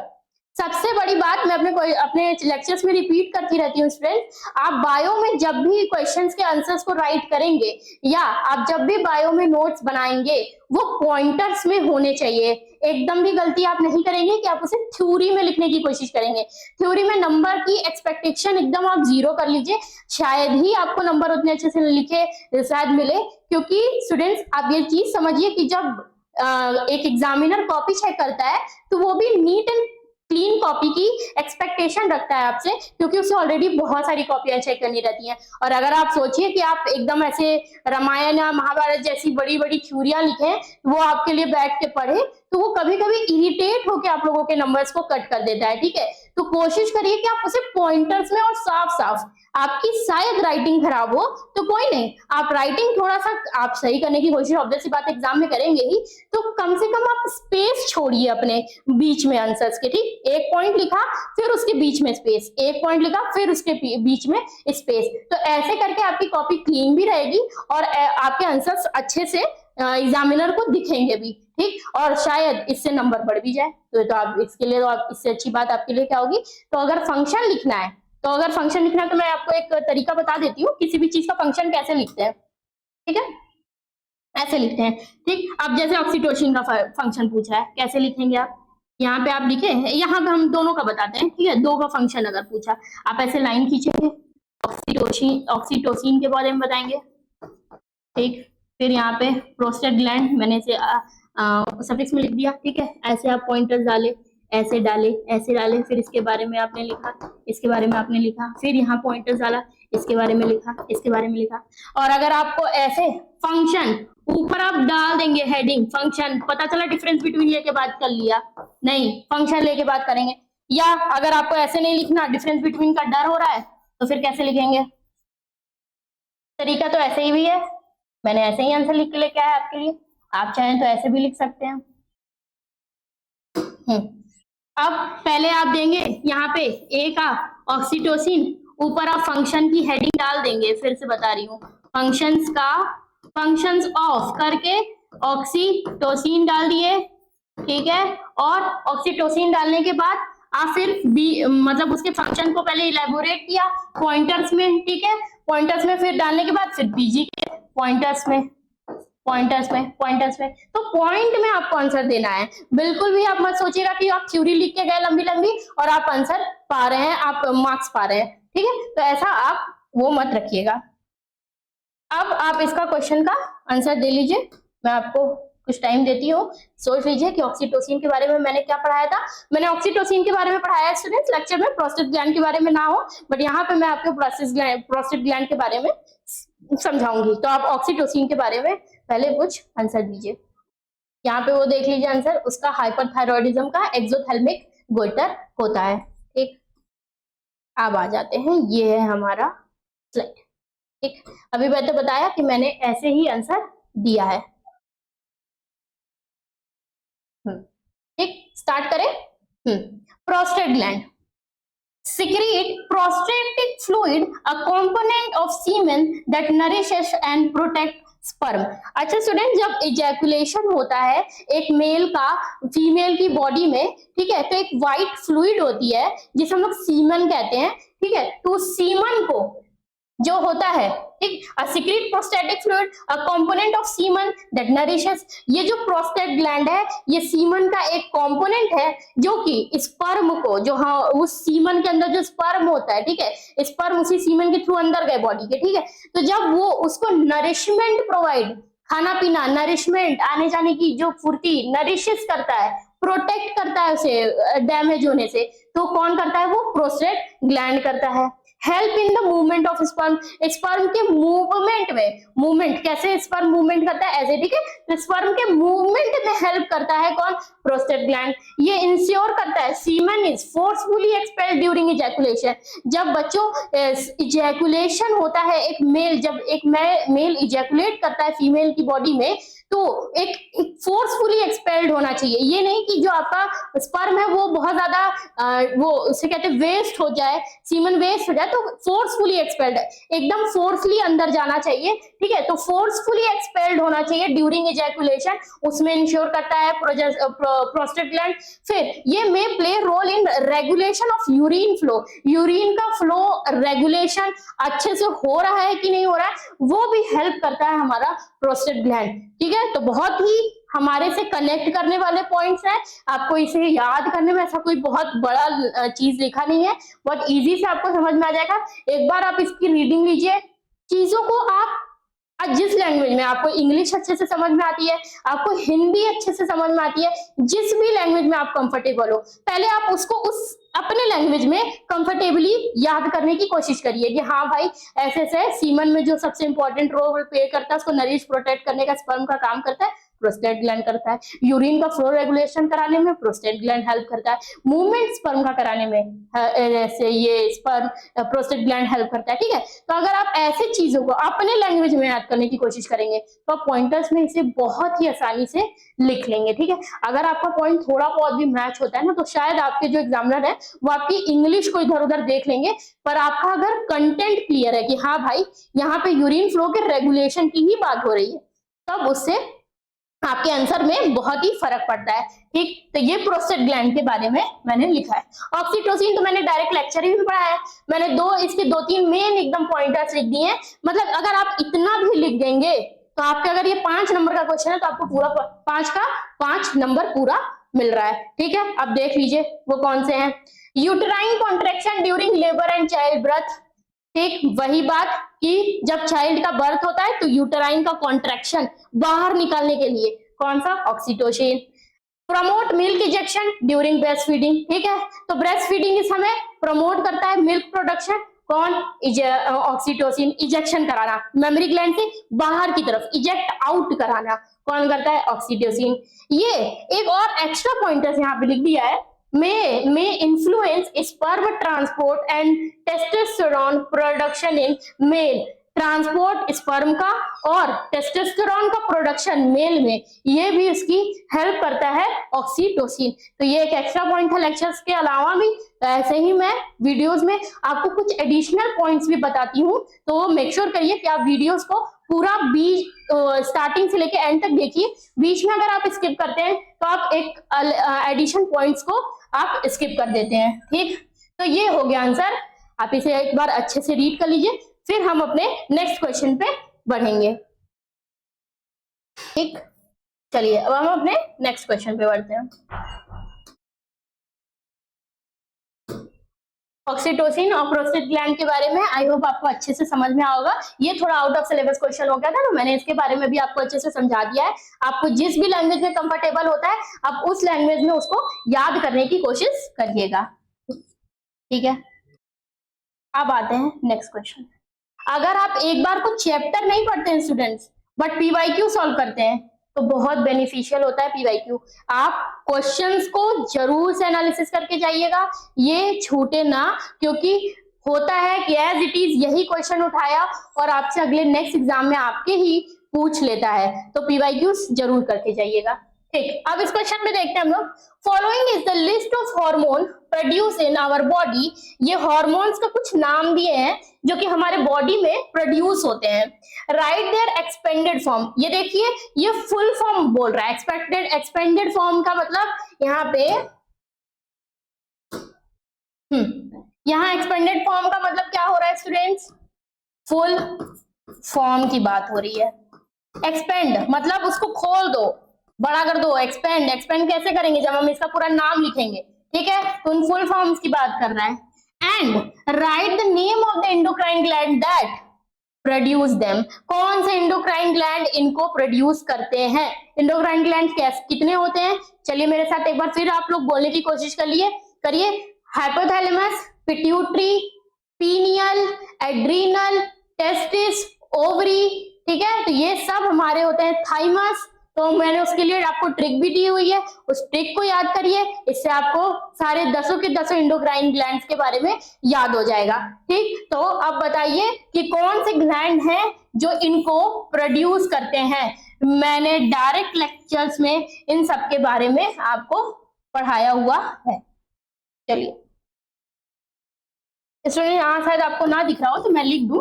सबसे बड़ी बात मैं अपने लेक्चर्स में रिपीट करती रहती हूँ स्टूडेंट, आप बायो में जब भी क्वेश्चंस के आंसर्स को राइट करेंगे या आप जब भी बायो में नोट्स बनाएंगे वो पॉइंटर्स में होने चाहिए। एकदम भी गलती आप नहीं करेंगे कि आप उसे थ्योरी में लिखने की कोशिश करेंगे। थ्योरी में नंबर की एक्सपेक्टेशन एकदम आप 0 कर लीजिए, शायद ही आपको नंबर उतने अच्छे से लिखे शायद मिले। क्योंकि स्टूडेंट्स आप ये चीज समझिए कि जब एक एग्जामिनर कॉपी चेक करता है तो वो भी नीट एंड क्लीन कॉपी की एक्सपेक्टेशन रखता है आपसे, क्योंकि उसे ऑलरेडी बहुत सारी कॉपियां चेक करनी रहती हैं। और अगर आप सोचिए कि आप एकदम ऐसे रामायण या महाभारत जैसी बड़ी बड़ी थ्योरियां लिखें, वो आपके लिए बैठ के पढ़े, तो वो कभी कभी इरिटेट होकर आप लोगों के नंबर्स को कट कर देता है, ठीक है। तो कोशिश करिए कि आप उसे पॉइंटर्स में और साफ साफ, आपकी शायद राइटिंग खराब हो तो कोई नहीं, आप राइटिंग थोड़ा सा आप सही करने की कोशिश ऑब्वियस सी बात एग्जाम में करेंगे ही, तो कम से कम आप स्पेस छोड़िए अपने बीच में आंसर्स के, ठीक। एक पॉइंट लिखा फिर उसके बीच में स्पेस, एक पॉइंट लिखा फिर उसके बीच में स्पेस, तो ऐसे करके आपकी कॉपी क्लीन भी रहेगी और आपके आंसर्स अच्छे से एग्जामिनर को दिखेंगे भी, ठीक। और शायद इससे नंबर बढ़ भी जाए, तो आप इसके लिए, तो आप इससे अच्छी बात आपके लिए क्या होगी। तो अगर फंक्शन लिखना है तो मैं आपको एक तरीका बता देती हूँ, किसी भी चीज का फंक्शन कैसे लिखते हैं, ठीक है। ऐसे लिखते हैं, ठीक। अब जैसे ऑक्सीटोसिन का फंक्शन पूछा है, कैसे लिखेंगे आप, यहाँ पे आप लिखे, यहाँ पे हम दोनों का बताते हैं, ठीक है। दो का फंक्शन अगर पूछा, आप ऐसे लाइन खींचेंगे, ऑक्सीटोसिन के बारे में बताएंगे, ठीक। फिर यहाँ पे प्रोस्टेग्लैंड मैंने इसे सफिक्स में लिख दिया, ठीक है। ऐसे आप पॉइंटर्स डाले, ऐसे डाले, ऐसे डाले, फिर इसके बारे में आपने लिखा, इसके बारे में आपने लिखा, फिर यहाँ पॉइंटर्स डाला, इसके बारे में लिखा, इसके बारे में लिखा। और अगर आपको ऐसे फंक्शन ऊपर आप डाल देंगे हेडिंग फंक्शन, पता चला डिफरेंस बिटवीन लेके बात कर लिया, नहीं, फंक्शन लेके बात करेंगे। या अगर आपको ऐसे नहीं लिखना, डिफरेंस बिटवीन का डर हो रहा है, तो फिर कैसे लिखेंगे। तरीका तो ऐसे ही भी है, मैंने ऐसे ही आंसर लिख के लेके आया आपके लिए, आप चाहें तो ऐसे भी लिख सकते हैं। अब पहले आप देंगे यहाँ पे ए का ऑक्सीटोसिन, ऊपर आप फंक्शन की हेडिंग डाल देंगे, फिर से बता रही हूँ, फंक्शंस का फंक्शंस ऑफ करके ऑक्सीटोसिन डाल दिए, ठीक है। और ऑक्सीटोसिन डालने के बाद आप फिर मतलब उसके फंक्शन को पहले इलेबोरेट किया पॉइंटर्स में, ठीक है। पॉइंटर्स में फिर डालने के बाद फिर बीजी के पॉइंटर्स में, तो पॉइंट में आपको आंसर देना है। बिल्कुल भी आप मत सोचिएगा कि आप थ्योरी लिख के गए लंबी लंबी और आप आंसर पा रहे हैं, आप मार्क्स पा रहे हैं, ठीक है। तो ऐसा आप वो मत रखिएगा। अब आप इसका क्वेश्चन का आंसर दे लीजिए, मैं आपको कुछ टाइम देती हूँ, सोच लीजिए कि ऑक्सीटोसिन के बारे में मैंने क्या पढ़ाया था। मैंने ऑक्सीटोसिन के बारे में पढ़ाया है स्टूडेंट्स लेक्चर में, प्रोस्टेट ग्लैंड के बारे में ना हो, बट यहाँ पे मैं आपको प्रोस्टेट ग्लैंड के बारे में समझाऊंगी। तो आप ऑक्सीटोसिन के बारे में पहले कुछ आंसर दीजिए। यहाँ पे वो देख लीजिए आंसर, उसका हाइपरथायरॉयडिज्म का एक्सोथैल्मिक गोइटर होता है, ठीक। अब आ जाते हैं, ये है हमारा स्लाइड, ठीक। अभी मैंने तो बताया कि मैंने ऐसे ही आंसर दिया है, ठीक। स्टार्ट करें। Prostate gland secrete prostatic fluid, a component of semen that nourishes and protect sperm। अच्छा स्टूडेंट, जब इजैकुलेशन होता है एक मेल का फीमेल की बॉडी में, ठीक है, तो एक वाइट फ्लूइड होती है जिसे हम लोग सीमन कहते हैं, ठीक है। तो सीमन को जो होता है, ठीक, secret prostatic fluid, a component of semen that nourishes. ये जो प्रोस्टेट ग्लैंड है, ये सीमन का एक कंपोनेंट है जो कि स्पर्म को, जो हाँ उस सीमन के अंदर जो स्पर्म होता है, ठीक है, स्पर्म उसी सीमन के थ्रू अंदर गए बॉडी के, ठीक है। तो जब वो उसको नरिशमेंट प्रोवाइड, खाना पीना, नरिशमेंट, आने जाने की जो फुर्ती, नरिशेस करता है, प्रोटेक्ट करता है उसे डैमेज होने से, तो कौन करता है, वो प्रोस्टेट ग्लैंड करता है। Help in the movement of sperm, sperm के मूवमेंट में, मूवमेंट कैसे स्पर्म मूवमेंट करता है ऐसे, ठीक है। तो स्पर्म के मूवमेंट में हेल्प करता है कौन, प्रोस्टेट ग्लैंड। ये इंश्योर करता है semen is forcefully expelled during ejaculation. जब बच्चों इजैकुलेशन होता है, एक मेल जब एक मेल इजैकुलेट करता है फीमेल की बॉडी में, तो एक फोर्सफुली एक्सपेल्ड होना चाहिए। ये नहीं कि जो आपका स्पर्म है वो बहुत ज्यादा वो उसे कहते हैं वेस्ट हो जाए, सीमन वेस्ट हो जाए, तो फोर्सफुली एक्सपेल्ड, एकदम फोर्सफुली अंदर जाना चाहिए, ठीक है। तो फोर्सफुली एक्सपेल्ड होना चाहिए ड्यूरिंग इजैकुलेशन, उसमें इंश्योर करता है प्रोस्टेट ग्लैंड। फिर ये may play role in regulation of urine flow, urine का फ्लो रेगुलेशन अच्छे से हो रहा है कि नहीं हो रहा है, वो भी हेल्प करता है हमारा प्रोस्टेट ग्लैंड, ठीक है। तो बहुत ही हमारे से कनेक्ट करने वाले पॉइंट्स हैं, आपको इसे याद करने में ऐसा कोई बहुत बड़ा चीज लिखा नहीं है, बहुत इजी से आपको समझ में आ जाएगा। एक बार आप इसकी रीडिंग लीजिए, चीजों को आप आज जिस लैंग्वेज में आपको इंग्लिश अच्छे से समझ में आती है, आपको हिंदी अच्छे से समझ में आती है, जिस भी लैंग्वेज में आप कंफर्टेबल हो, पहले आप उसको उस अपने लैंग्वेज में कंफर्टेबली याद करने की कोशिश करिए कि हाँ भाई ऐसे ऐसे सीमन में जो सबसे इंपॉर्टेंट रोल प्ले करता है, उसको नरिश प्रोटेक्ट करने का स्पर्म का काम करता है, प्रोस्टेट ग्लैंड करता है। यूरिन का फ्लो रेगुलेशन कराने में प्रोस्टेट ग्लैंड हेल्प करता है। मूवमेंट स्पर्म का कराने में जैसे ये स्पर्म प्रोस्टेट ग्लैंड हेल्प करता है। ठीक है, तो अगर आप ऐसे चीजों को अपने लैंग्वेज में याद करने की कोशिश करेंगे तो आप पॉइंटर्स में इसे बहुत ही आसानी से लिख लेंगे। ठीक है, अगर आपका पॉइंट थोड़ा बहुत भी मैच होता है ना, तो शायद आपके जो एग्जामिनर है वो आपकी इंग्लिश को इधर उधर देख लेंगे, पर आपका अगर कंटेंट क्लियर है कि हाँ भाई यहाँ पे यूरिन फ्लो के रेगुलेशन की ही बात हो रही है, तब उससे आपके आंसर में बहुत ही फर्क पड़ता है। ठीक, तो ये प्रोस्टेट ग्लैंड के बारे में मैंने लिखा है। ऑक्सीटोसिन तो मैंने डायरेक्ट लेक्चर ही में पढ़ा है, मैंने इसके दो तीन मेन एकदम पॉइंटर्स लिख दिए हैं। मतलब अगर आप इतना भी लिख देंगे तो आपके अगर ये 5 नंबर का क्वेश्चन है तो आपको पूरा 5 नंबर पूरा मिल रहा है। ठीक है, अब देख लीजिए वो कौन से हैं। Uterine contraction during labour and child birth. ठीक, वही बात कि जब चाइल्ड का बर्थ होता है तो यूटेराइन का कॉन्ट्रैक्शन बाहर निकालने के लिए कौन सा, oxytocin. Promote milk ejection during breast feeding. ठीक है, तो ब्रेस्ट फीडिंग इस हमें प्रमोट करता है मिल्क प्रोडक्शन, कौन, ऑक्सीटोसिन। इजेक्शन कराना मेमोरी ग्लैंड से बाहर की तरफ, इजेक्ट आउट कराना कौन करता है, ऑक्सीटोसिन। ये एक और एक्स्ट्रा पॉइंटर्स यहाँ पे लिख दिया है, may influence sperm transport and testosterone production in male। Transport sperm का और टेस्टोस्टेरोन का प्रोडक्शन मेल में, ये भी उसकी हेल्प करता है ऑक्सीटोसिन। तो ये एक एक्स्ट्रा पॉइंट है लेक्चर्स के अलावा भी। ऐसे ही मैं वीडियोस में आपको कुछ एडिशनल पॉइंट्स भी बताती हूँ, तो मेक श्योर करिए कि आप वीडियोस को पूरा बीच स्टार्टिंग से लेके एंड तक देखिए। बीच में अगर आप स्किप करते हैं तो आप एक एडिशन पॉइंट्स को आप स्किप कर देते हैं। ठीक, तो ये हो गया आंसर, आप इसे एक बार अच्छे से रीड कर लीजिए, फिर हम अपने नेक्स्ट क्वेश्चन पे बढ़ेंगे। ठीक, चलिए अब हम अपने नेक्स्ट क्वेश्चन पे बढ़ते हैं। ऑक्सीटोसिन और प्रोस्टेट ग्लैंड के बारे में आई होप आपको अच्छे से समझ में आएगा। ये थोड़ा आउट ऑफ सिलेबस क्वेश्चन हो गया था, तो मैंने इसके बारे में भी आपको अच्छे से समझा दिया है। आपको जिस भी लैंग्वेज में कंफर्टेबल होता है आप उस लैंग्वेज में उसको याद करने की कोशिश करिएगा। ठीक है, अब आते हैं नेक्स्ट क्वेश्चन। अगर आप एक बार को चैप्टर नहीं पढ़ते हैं स्टूडेंट्स, बट पीवाईक्यू सॉल्व करते हैं तो बहुत बेनिफिशियल होता है पीवाईक्यू। आप क्वेश्चंस को जरूर से एनालिसिस करके जाइएगा, ये छूटे ना, क्योंकि होता है कि एज इट इज यही क्वेश्चन उठाया और आपसे अगले नेक्स्ट एग्जाम में आपके ही पूछ लेता है, तो पीवाईक्यू जरूर करके जाइएगा। ठीक, अब इस क्वेश्चन में देखते हैं हम लोग। Following is the list of hormone produce in our body. ये हार्मोन्स का कुछ नाम दिए हैं जो कि हमारे बॉडी में प्रोड्यूस होते हैं। Write their expanded form. ये देखिए ये फुल फॉर्म बोल रहा है। एक्सपेंडेड फॉर्म का मतलब यहाँ पे यहाँ एक्सपेंडेड फॉर्म का मतलब क्या हो रहा है स्टूडेंट्स, फुल फॉर्म की बात हो रही है। एक्सपेंड मतलब उसको खोल दो, बड़ा कर दो। एक्सपेंड, एक्सपेंड कैसे करेंगे, जब हम इसका पूरा नाम लिखेंगे। ठीक है, तो उन फुल फॉर्म्स की बात कर रहा है। And right the name of the endocrine gland that produce them. कौन से एंडोक्राइन ग्लैंड इनको प्रोड्यूस करते हैं। एंडोक्राइन ग्लैंड कितने होते हैं, चलिए मेरे साथ एक बार फिर आप लोग बोलने की कोशिश करिए। Hypothalamus, pituitary, pineal, adrenal, testis, ovary. ठीक है, तो ये सब हमारे होते हैं थाइमस। तो मैंने उसके लिए आपको ट्रिक भी दी हुई है, उस ट्रिक को याद करिए, इससे आपको सारे 10 के 10 एंडोक्राइन ग्लैंड्स के बारे में याद हो जाएगा। ठीक, तो अब बताइए कि कौन से ग्लैंड हैं जो इनको प्रोड्यूस करते हैं। मैंने डायरेक्ट लेक्चर्स में इन सब के बारे में आपको पढ़ाया हुआ है। चलिए स्टूडेंट, यहाँ शायद आपको ना दिख रहा हो तो मैं लिख दूं,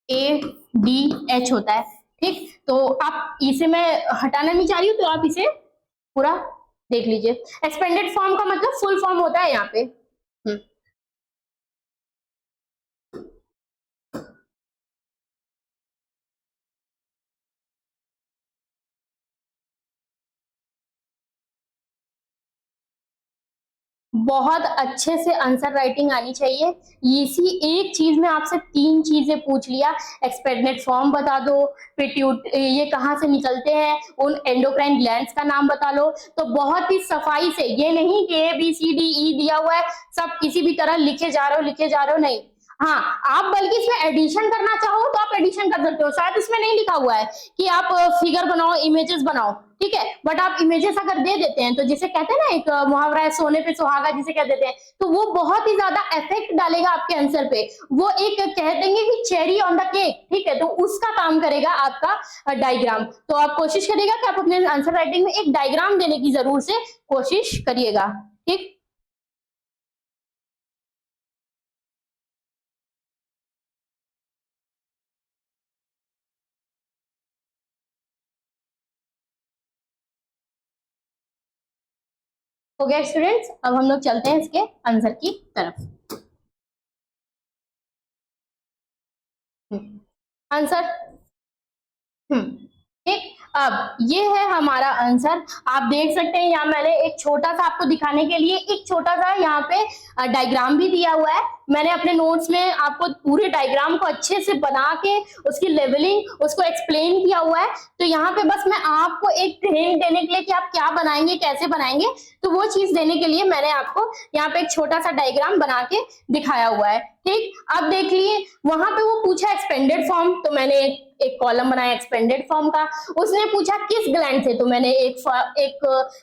ADH होता है। ठीक, तो आप इसे मैं हटाना नहीं चाह रही हूँ, तो आप इसे पूरा देख लीजिए। एक्सपेंडेड फॉर्म का मतलब फुल फॉर्म होता है यहाँ पे। बहुत अच्छे से आंसर राइटिंग आनी चाहिए। इसी एक चीज में आपसे 3 चीजें पूछ लिया, एक्सपेंडेड फॉर्म बता दो, ये कहाँ से निकलते हैं, उन एंडोक्राइन ग्लैंड्स का नाम बता लो। तो बहुत ही सफाई से, ये नहीं कि ABCDE दिया हुआ है सब किसी भी तरह लिखे जा रहे हो, नहीं। हाँ, आप बल्कि इसमें एडिशन करना चाहो तो आप एडिशन कर सकते हो। शायद इसमें नहीं लिखा हुआ है कि आप फिगर बनाओ, इमेजेस बनाओ, ठीक है, बट आप इमेजेस अगर दे देते हैं तो जिसे कहते हैं ना, एक मुहावरा है सोने पे सुहागा जिसे कह देते हैं, तो वो बहुत ही ज्यादा इफेक्ट डालेगा आपके आंसर पे। वो एक कह देंगे कि चेरी ऑन द केक, ठीक है, तो उसका काम करेगा आपका डायग्राम। तो आप कोशिश करिएगा कि आप अपने आंसर राइटिंग में एक डायग्राम देने की जरूर से कोशिश करिएगा, ठीक। हो गया स्टूडेंट्स, अब हम लोग चलते हैं इसके आंसर की तरफ। आंसर, ठीक। अब ये है हमारा आंसर। आप देख सकते हैं यहाँ मैंने एक छोटा सा आपको दिखाने के लिए एक छोटा सा यहाँ पे डायग्राम भी दिया हुआ है। मैंने अपने नोट्स में आपको पूरे डायग्राम को अच्छे से बना के उसकी लेवलिंग उसको एक्सप्लेन किया हुआ है। तो यहाँ पे बस मैं आपको एक हिंट देने के लिए कि आप क्या बनाएंगे, कैसे बनाएंगे, तो वो चीज देने के लिए मैंने आपको यहाँ पे एक छोटा सा डायग्राम बना के दिखाया हुआ है, ठीक। अब देख लिए वहां पे वो पूछा एक्सपेंडेड फॉर्म, तो मैंने एक कॉलम बनाया एक्सपेंडेड फॉर्म का। उसने पूछा किस ग्लैंड से, तो मैंने एक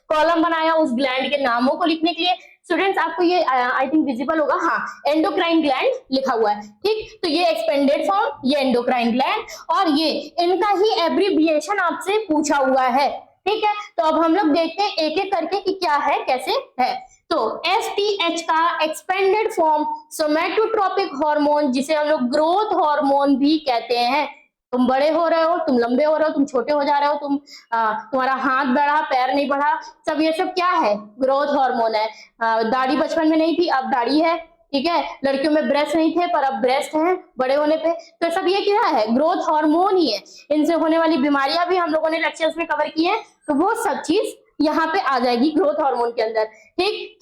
कॉलम बनाया उस ग्लैंड के नामों को लिखने के लिए। स्टूडेंट्स आपको ये आई थिंक विजिबल होगा, हाँ, एंडोक्राइन ग्लैंड लिखा हुआ है, ठीक। तो ये एक्सपेंडेड फॉर्म, ये एंडोक्राइन ग्लैंड, और ये इनका ही एब्रिविएशन आपसे पूछा हुआ है, ठीक है। तो अब हम लोग देखते हैं एक एक करके कि क्या है, कैसे है। तो STH का एक्सपेंडेड फॉर्म सोमैटोट्रोपिक हार्मोन, जिसे हम लोग ग्रोथ हार्मोन भी कहते हैं। तुम बड़े हो रहे हो, तुम लंबे हो रहे हो, तुम छोटे हो जा रहे हो, तुम्हारा हाथ बढ़ा, पैर नहीं बढ़ा, सब ये सब क्या है, ग्रोथ हार्मोन है। दाढ़ी बचपन में नहीं थी, अब दाढ़ी है, ठीक है। लड़कियों में ब्रेस्ट नहीं थे पर अब ब्रेस्ट हैं बड़े होने पे। तो सब ये क्या है, ग्रोथ हार्मोन ही है। इनसे होने वाली बीमारियां भी हम लोगों ने लेक्चर्स में कवर की है, तो वो सब चीज यहाँ पे आ जाएगी ग्रोथ हार्मोन के अंदर, ठीक।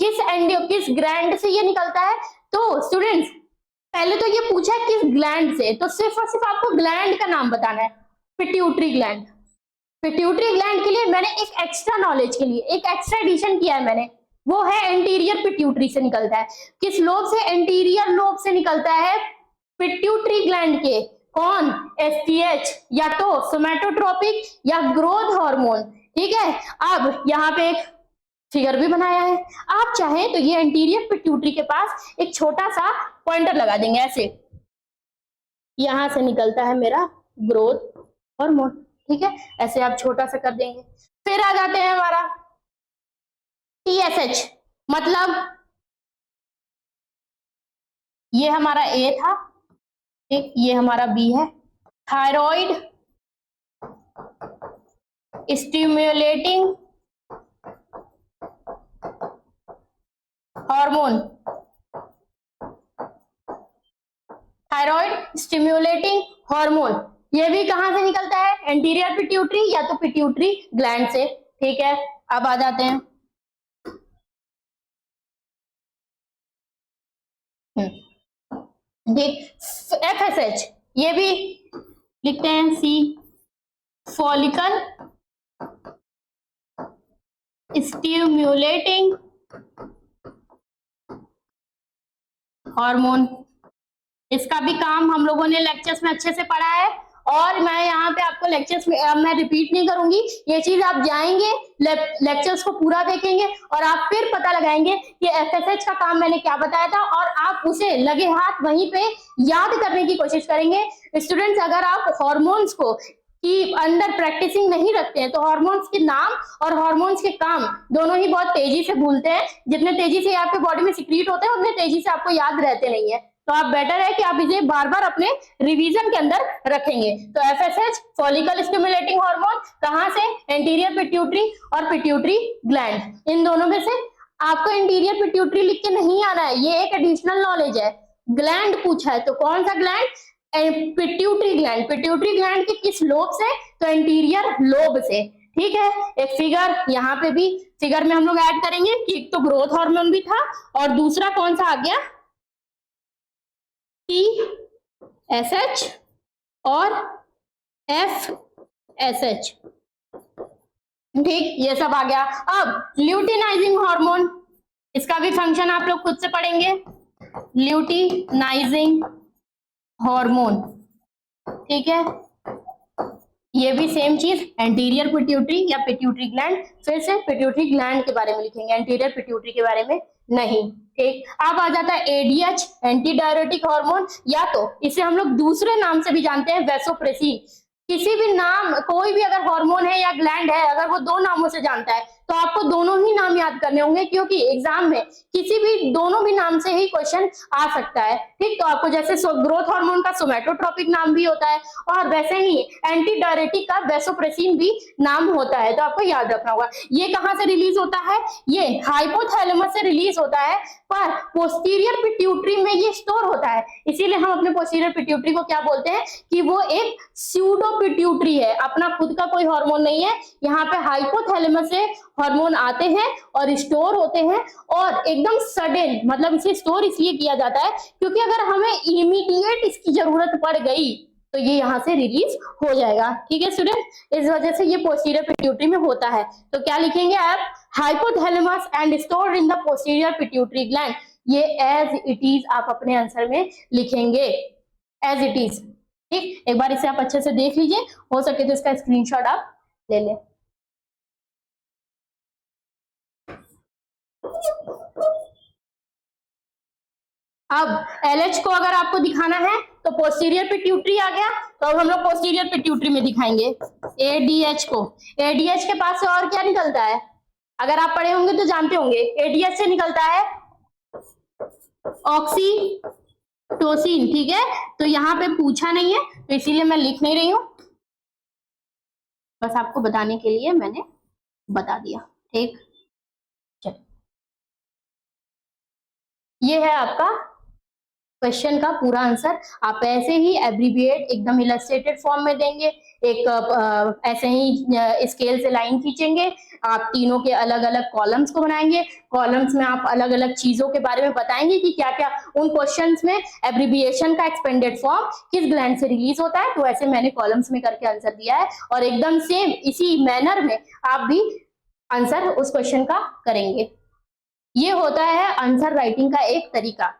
किस ग्लैंड से ये निकलता है, तो स्टूडेंट्स पहले तो ये पूछा है किस ग्लैंड से, तो सिर्फ और सिर्फ आपको ग्लैंड का नाम बताना है, पिट्यूटरी ग्लैंड। पिट्यूटरी ग्लैंड के लिए मैंने एक एक्स्ट्रा नॉलेज के लिए एक एक्स्ट्रा एडिशन किया है मैंने, वो है एंटीरियर पिट्यूटरी से निकलता है। किस लोब से, एंटीरियर लोब से निकलता है पिट्यूटरी ग्लैंड के। कौन, STH, या तो सोमैटोट्रोपिक या ग्रोथ हार्मोन, ठीक है। अब यहाँ पे एक फिगर भी बनाया है, आप चाहें तो ये एंटीरियर पिट्यूटरी के पास एक छोटा सा पॉइंटर लगा देंगे ऐसे, यहां से निकलता है मेरा ग्रोथ हार्मोन, ठीक है, ऐसे आप छोटा सा कर देंगे। फिर आ जाते हैं हमारा TSH, मतलब ये हमारा A था, ठीक, ये हमारा B है, thyroid stimulating hormone, thyroid stimulating hormone, ये भी कहां से निकलता है, एंटीरियर पिट्यूटरी या तो पिट्यूटरी ग्लैंड से, ठीक है। अब आ जाते हैं FSH, ये भी लिखते हैं C, फॉलिकल स्टिमुलेटिंग हार्मोन। इसका भी काम हम लोगों ने लेक्चर्स में अच्छे से पढ़ा है, और मैं यहाँ पे आपको लेक्चर्स में मैं रिपीट नहीं करूंगी, ये चीज आप जाएंगे लेक्चर्स को पूरा देखेंगे और आप फिर पता लगाएंगे कि FSH का काम मैंने क्या बताया था, और आप उसे लगे हाथ वहीं पे याद करने की कोशिश करेंगे। स्टूडेंट्स अगर आप हॉर्मोन्स को कि अंडर प्रैक्टिसिंग नहीं रखते हैं तो हॉर्मोन्स के नाम और हॉर्मोन्स के काम दोनों ही बहुत तेजी से भूलते हैं। जितने तेजी से आपके बॉडी में सिक्रीट होते हैं उतने तेजी से आपको याद रहते नहीं है। तो आप बेटर है कि आप इसे बार बार अपने रिवीजन के अंदर रखेंगे। तो FSH फॉलिकल स्टिमुलेटिंग हार्मोन कहां से, एंटीरियर पिट्यूटरी और पिट्यूटरी ग्लैंड, इन दोनों में से आपको एंटीरियर पिट्यूटरी लिख के नहीं आना है, ये एक एडिशनल नॉलेज है। ग्लैंड पूछा है तो कौन सा gland, pituitary gland. Pituitary gland के किस लोब से, तो एंटीरियर लोब से, ठीक है। एक फिगर यहाँ पे भी फिगर में हम लोग ऐड करेंगे कि एक तो ग्रोथ हार्मोन भी था और दूसरा कौन सा आ गया, TSH और FSH। ठीक, ये सब आ गया। अब ल्यूटिनाइजिंग हार्मोन, इसका भी फंक्शन आप लोग खुद से पढ़ेंगे। ल्यूटिनाइजिंग हार्मोन, ठीक है, ये भी सेम चीज, एंटीरियर पिट्यूटरी या पिट्यूटरी ग्लैंड। फिर से पिट्यूटरी ग्लैंड के बारे में लिखेंगे, एंटीरियर पिट्यूटरी के बारे में नहीं। ठीक, अब आ जाता है ADH, एंटी डायरेटिक हार्मोन, या तो इसे हम लोग दूसरे नाम से भी जानते हैं, वैसोप्रेसिन। किसी भी नाम, कोई भी अगर हार्मोन है या ग्लैंड है, अगर वो दो नामों से जानता है तो आपको दोनों ही नाम याद करने होंगे, क्योंकि एग्जाम में किसी भी दोनों भी नाम से ही क्वेश्चन आ सकता है। ठीक, तो आपको जैसे ग्रोथ हार्मोन का सोमेटोट्रोपिक नाम भी होता है और वैसे ही एंटी डायरेटिक का वैसोप्रेसिन भी नाम होता है, तो आपको याद रखना होगा। ये कहाँ से रिलीज होता है, ये हाइपोथैलेमस से रिलीज होता है, पर पोस्टीरियर पिट्यूटरी में ये स्टोर होता है। इसीलिए हम अपने पोस्टीरियर पिट्यूटरी को क्या बोलते हैं कि वो एक स्यूडो पिट्यूटरी है, अपना खुद का कोई हार्मोन नहीं है। यहाँ पे हाइपोथैलेमस से हार्मोन आते हैं और स्टोर होते हैं, और एकदम सडन, मतलब इसे स्टोर इसलिए किया जाता है क्योंकि अगर हमें इमीडिएट इसकी जरूरत पड़ गई तो ये यहाँ से रिलीज हो जाएगा। ठीक है स्टूडेंट, इस वजह से ये पोस्टीरियर पिट्यूटरी में होता है। तो क्या लिखेंगे आप, hypothalamus and stored in the posterior pituitary gland. ये एज इट इज आप अपने आंसर में लिखेंगे, एज इट इज। ठीक, एक बार इसे आप अच्छे से देख लीजिए, हो सके तो इसका स्क्रीनशॉट आप ले लें। अब LH को अगर आपको दिखाना है तो पोस्टीरियर पिट्यूटरी आ गया, तो अब हम लोग पोस्टीरियर पिट्यूटरी में दिखाएंगे ADH को। ADH के पास से और क्या निकलता है, अगर आप पढ़े होंगे तो जानते होंगे, ADH से निकलता है ऑक्सीटोसिन। ठीक है, तो यहाँ पे पूछा नहीं है तो इसीलिए मैं लिख नहीं रही हूं, बस आपको बताने के लिए मैंने बता दिया। ठीक, चलिए, ये है आपका क्वेश्चन का पूरा आंसर। आप ऐसे ही एब्रीविएट एकदम इलस्ट्रेटेड फॉर्म में देंगे, एक ऐसे ही स्केल से लाइन खींचेंगे, आप तीनों के अलग अलग कॉलम्स को बनाएंगे, कॉलम्स में आप अलग अलग चीजों के बारे में बताएंगे कि क्या क्या उन क्वेश्चंस में एब्रीविएशन का एक्सपेंडेड फॉर्म किस ग्लैंड से रिलीज होता है। तो ऐसे मैंने कॉलम्स में करके आंसर दिया है, और एकदम सेम इसी मैनर में आप भी आंसर उस क्वेश्चन का करेंगे। ये होता है आंसर राइटिंग का एक तरीका।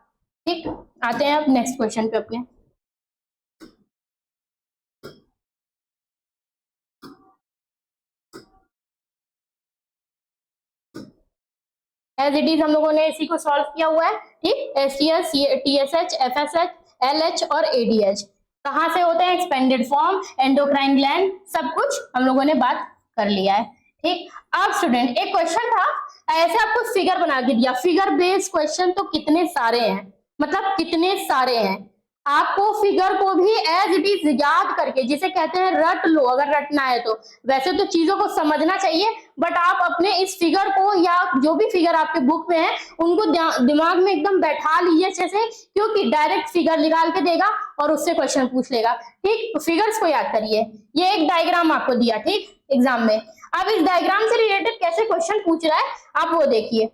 ठीक, आते हैं अब नेक्स्ट क्वेश्चन पे अपने। एज इट इज हम लोगों ने इसी को सॉल्व किया हुआ है। ठीक, STS, TSH, FSH, LH और ADH कहाँ से होते हैं, एक्सपेंडेड फॉर्म, एंडोक्राइन ग्लैंड, सब कुछ हम लोगों ने बात कर लिया है। ठीक, अब स्टूडेंट एक क्वेश्चन था, ऐसे आपको फिगर बना के दिया, फिगर बेस्ड क्वेश्चन तो कितने सारे हैं, मतलब कितने सारे हैं। आपको फिगर को भी एज इट इज याद करके, जिसे कहते हैं रट लो, अगर रटना है तो। वैसे तो चीजों को समझना चाहिए, बट आप अपने इस फिगर को या जो भी फिगर आपके बुक में है उनको दिमाग में एकदम बैठा लीजिए अच्छे से, क्योंकि डायरेक्ट फिगर निकाल के देगा और उससे क्वेश्चन पूछ लेगा। ठीक, तो फिगर्स को याद करिए। ये एक डायग्राम आपको दिया, ठीक, एग्जाम में। अब इस डायग्राम से रिलेटेड कैसे क्वेश्चन पूछ रहा है आप वो देखिए।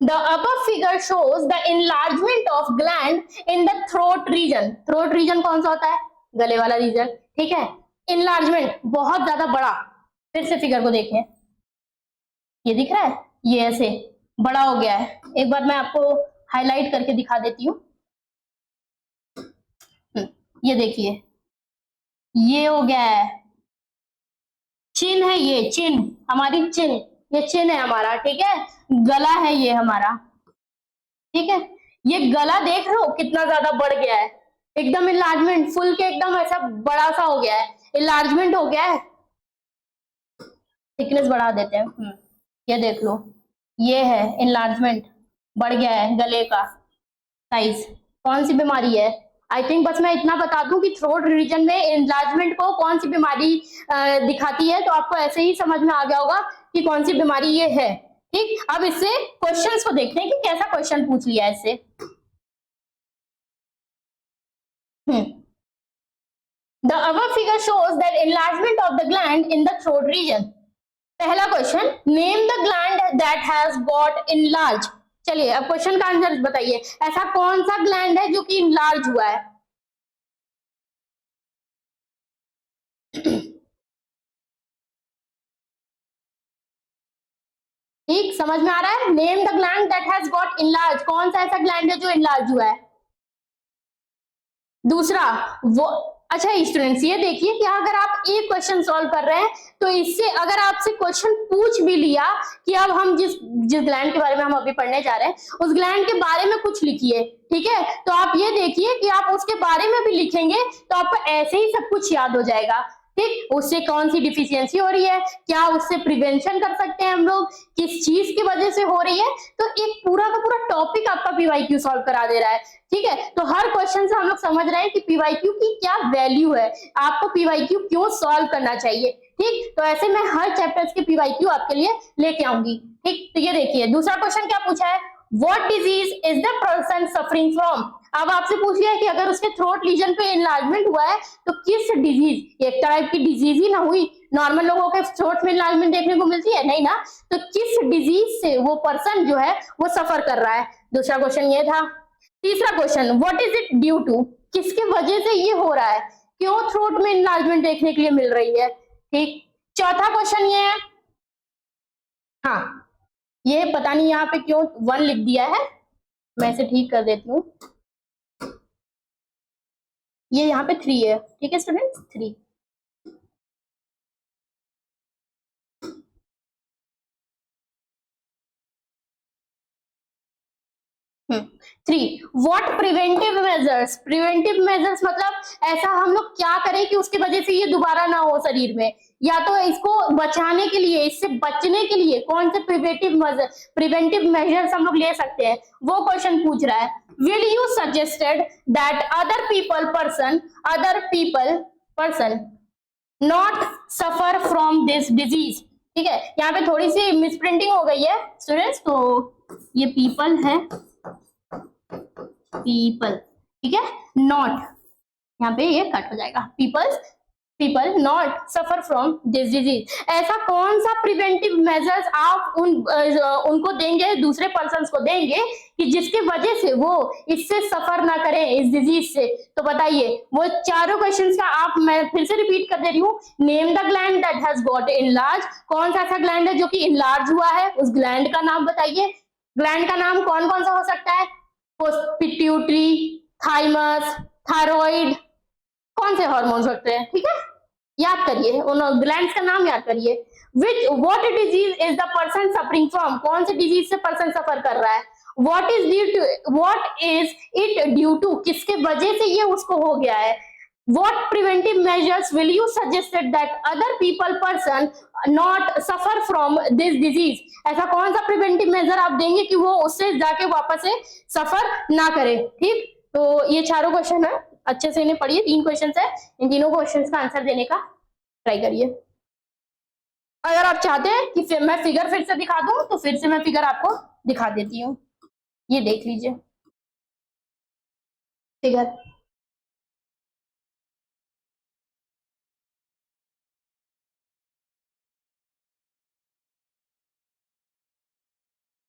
The upper figure shows the enlargement of gland in the throat region. Throat region कौन सा होता है, गले वाला रीजन। ठीक है, enlargement बहुत ज्यादा बड़ा। फिर से फिगर को देखें, ये दिख रहा है, ये ऐसे बड़ा हो गया है। एक बार मैं आपको हाईलाइट करके दिखा देती हूँ। ये देखिए, ये हो गया है, चिन है, ये चिन, हमारी चिन, ये चिन है हमारा। ठीक है, गला है ये हमारा। ठीक है, ये गला देख रहे हो कितना ज्यादा बढ़ गया है, एकदम इनलार्जमेंट, फुल के एकदम ऐसा बड़ा सा हो गया है, इनलार्जमेंट हो गया है। थिकनेस बढ़ा देते हैं, ये देख लो, ये है इनलार्जमेंट, बढ़ गया है गले का साइज। कौन सी बीमारी है, आई थिंक बस मैं इतना बता दूं कि थ्रोट रीजन में एनलार्जमेंट को कौन सी बीमारी दिखाती है, तो आपको ऐसे ही समझ में आ गया होगा कि कौन सी बीमारी ये है। ठीक, अब इससे क्वेश्चंस को देखते हैं कि कैसा क्वेश्चन पूछ लिया है इससे। The above figure shows that enlargement of the gland in the throat region. पहला question, name the gland that has got enlarged. चलिए अब क्वेश्चन का आंसर बताइए, ऐसा कौन सा ग्लैंड है जो कि enlarge हुआ है? ठीक, समझ में आ रहा है? Name the gland that has got enlarged. कौन सा ऐसा ग्लैंड है जो enlarge हुआ है? दूसरा वो, अच्छा स्टूडेंट्स ये देखिए कि अगर आप एक क्वेश्चन सॉल्व कर रहे हैं तो इससे अगर आपसे क्वेश्चन पूछ भी लिया कि अब हम जिस ग्लैंड के बारे में हम अभी पढ़ने जा रहे हैं उस ग्लैंड के बारे में कुछ लिखिए, ठीक है, तो आप ये देखिए कि आप उसके बारे में भी लिखेंगे तो आपको ऐसे ही सब कुछ याद हो जाएगा। ठीक, उससे कौन सी डिफिशियंसी हो रही है, क्या उससे प्रिवेंशन कर सकते हैं हम लोग, किस चीज की वजह से हो रही है, तो एक पूरा का पूरा टॉपिक आपका पीवाईक्यू सॉल्व करा दे रहा है। ठीक है, तो हर क्वेश्चन से हम लोग समझ रहे हैं कि पीवाईक्यू की क्या वैल्यू है, आपको पीवाईक्यू क्यों सॉल्व करना चाहिए। ठीक, तो ऐसे मैं हर चैप्टर्स के पीवाईक्यू आपके लिए लेके आऊंगी। ठीक, तो ये देखिए दूसरा क्वेश्चन क्या पूछा है, what disease is the person suffering from. अब आपसे पूछ लिया कि अगर उसके थ्रोट रीजन पे एनलार्जमेंट हुआ है तो किस डिजीज, एक टाइप की डिजीज ही ना हुई, नॉर्मल लोगों के थ्रोट में एनलार्जमेंट देखने को मिलती है नहीं ना, तो किस डिजीज से वो पर्सन जो है वो सफर कर रहा है। दूसरा क्वेश्चन ये था। तीसरा question, what is it due to, किसके वजह से ये हो रहा है, क्यों थ्रोट में एनलार्जमेंट देखने के लिए मिल रही है। ठीक, चौथा क्वेश्चन ये है, हाँ ये पता नहीं यहाँ पे क्यों 1 लिख दिया है, मैं इसे ठीक कर देती हूँ, ये यहाँ पे 3 है। ठीक है students, 3। Three, what preventive measures, preventive measures मतलब ऐसा हम लोग क्या करें कि उसकी वजह से ये दोबारा ना हो शरीर में, या तो इसको बचाने के लिए, इससे बचने के लिए कौन से प्रिवेंटिव मेजर्स हम लोग ले सकते हैं, वो क्वेश्चन पूछ रहा है। Will you suggested that other people person not suffer from this disease. ठीक है, यहाँ पे थोड़ी सी मिसप्रिंटिंग हो गई है स्टूडेंट्स, तो ये पीपल है, पीपल, ठीक है, नॉट, यहाँ पे ये कट हो जाएगा, people not suffer from this disease. ऐसा कौन सा प्रिवेंटिव मेजर्स आप उनको देंगे, दूसरे पर्सन्स को देंगे कि जिसके वजह से वो इससे सफर ना करें, इस डिजीज से। तो बताइए वो चारों क्वेश्चंस का आप, मैं फिर से रिपीट कर दे रही हूँ, name the gland that has got enlarge, कौन सा ऐसा ग्लैंड है जो कि एनलार्ज हुआ है, उस ग्लैंड का नाम बताइए। ग्लैंड का नाम कौन कौन सा हो सकता है, पिट्यूटरी, थाइमस, थायराइड, कौन से हार्मोन्स होते हैं। ठीक है, याद करिए, उन ग्लैंड्स का नाम याद करिए। What disease is the person suffering from, कौन से डिजीज से पर्सन सफर कर रहा है। What is it due to, किसके वजह से ये उसको हो गया है। What preventive measures will you suggest that other person not suffer from this disease? ऐसा कौन सा प्रिवेंटिव मेजर आप देंगे कि वो उससे जाके वापस से सफर ना करे। ठीक, तो ये चारों क्वेश्चन है, अच्छे से इन्हें पढ़िए, 3 क्वेश्चन है, इन तीनों क्वेश्चन का आंसर देने का ट्राई करिए। अगर आप चाहते हैं कि मैं फिगर फिर से दिखा दूं तो फिर से मैं फिगर आपको दिखा देती हूँ, ये देख लीजिए फिगर।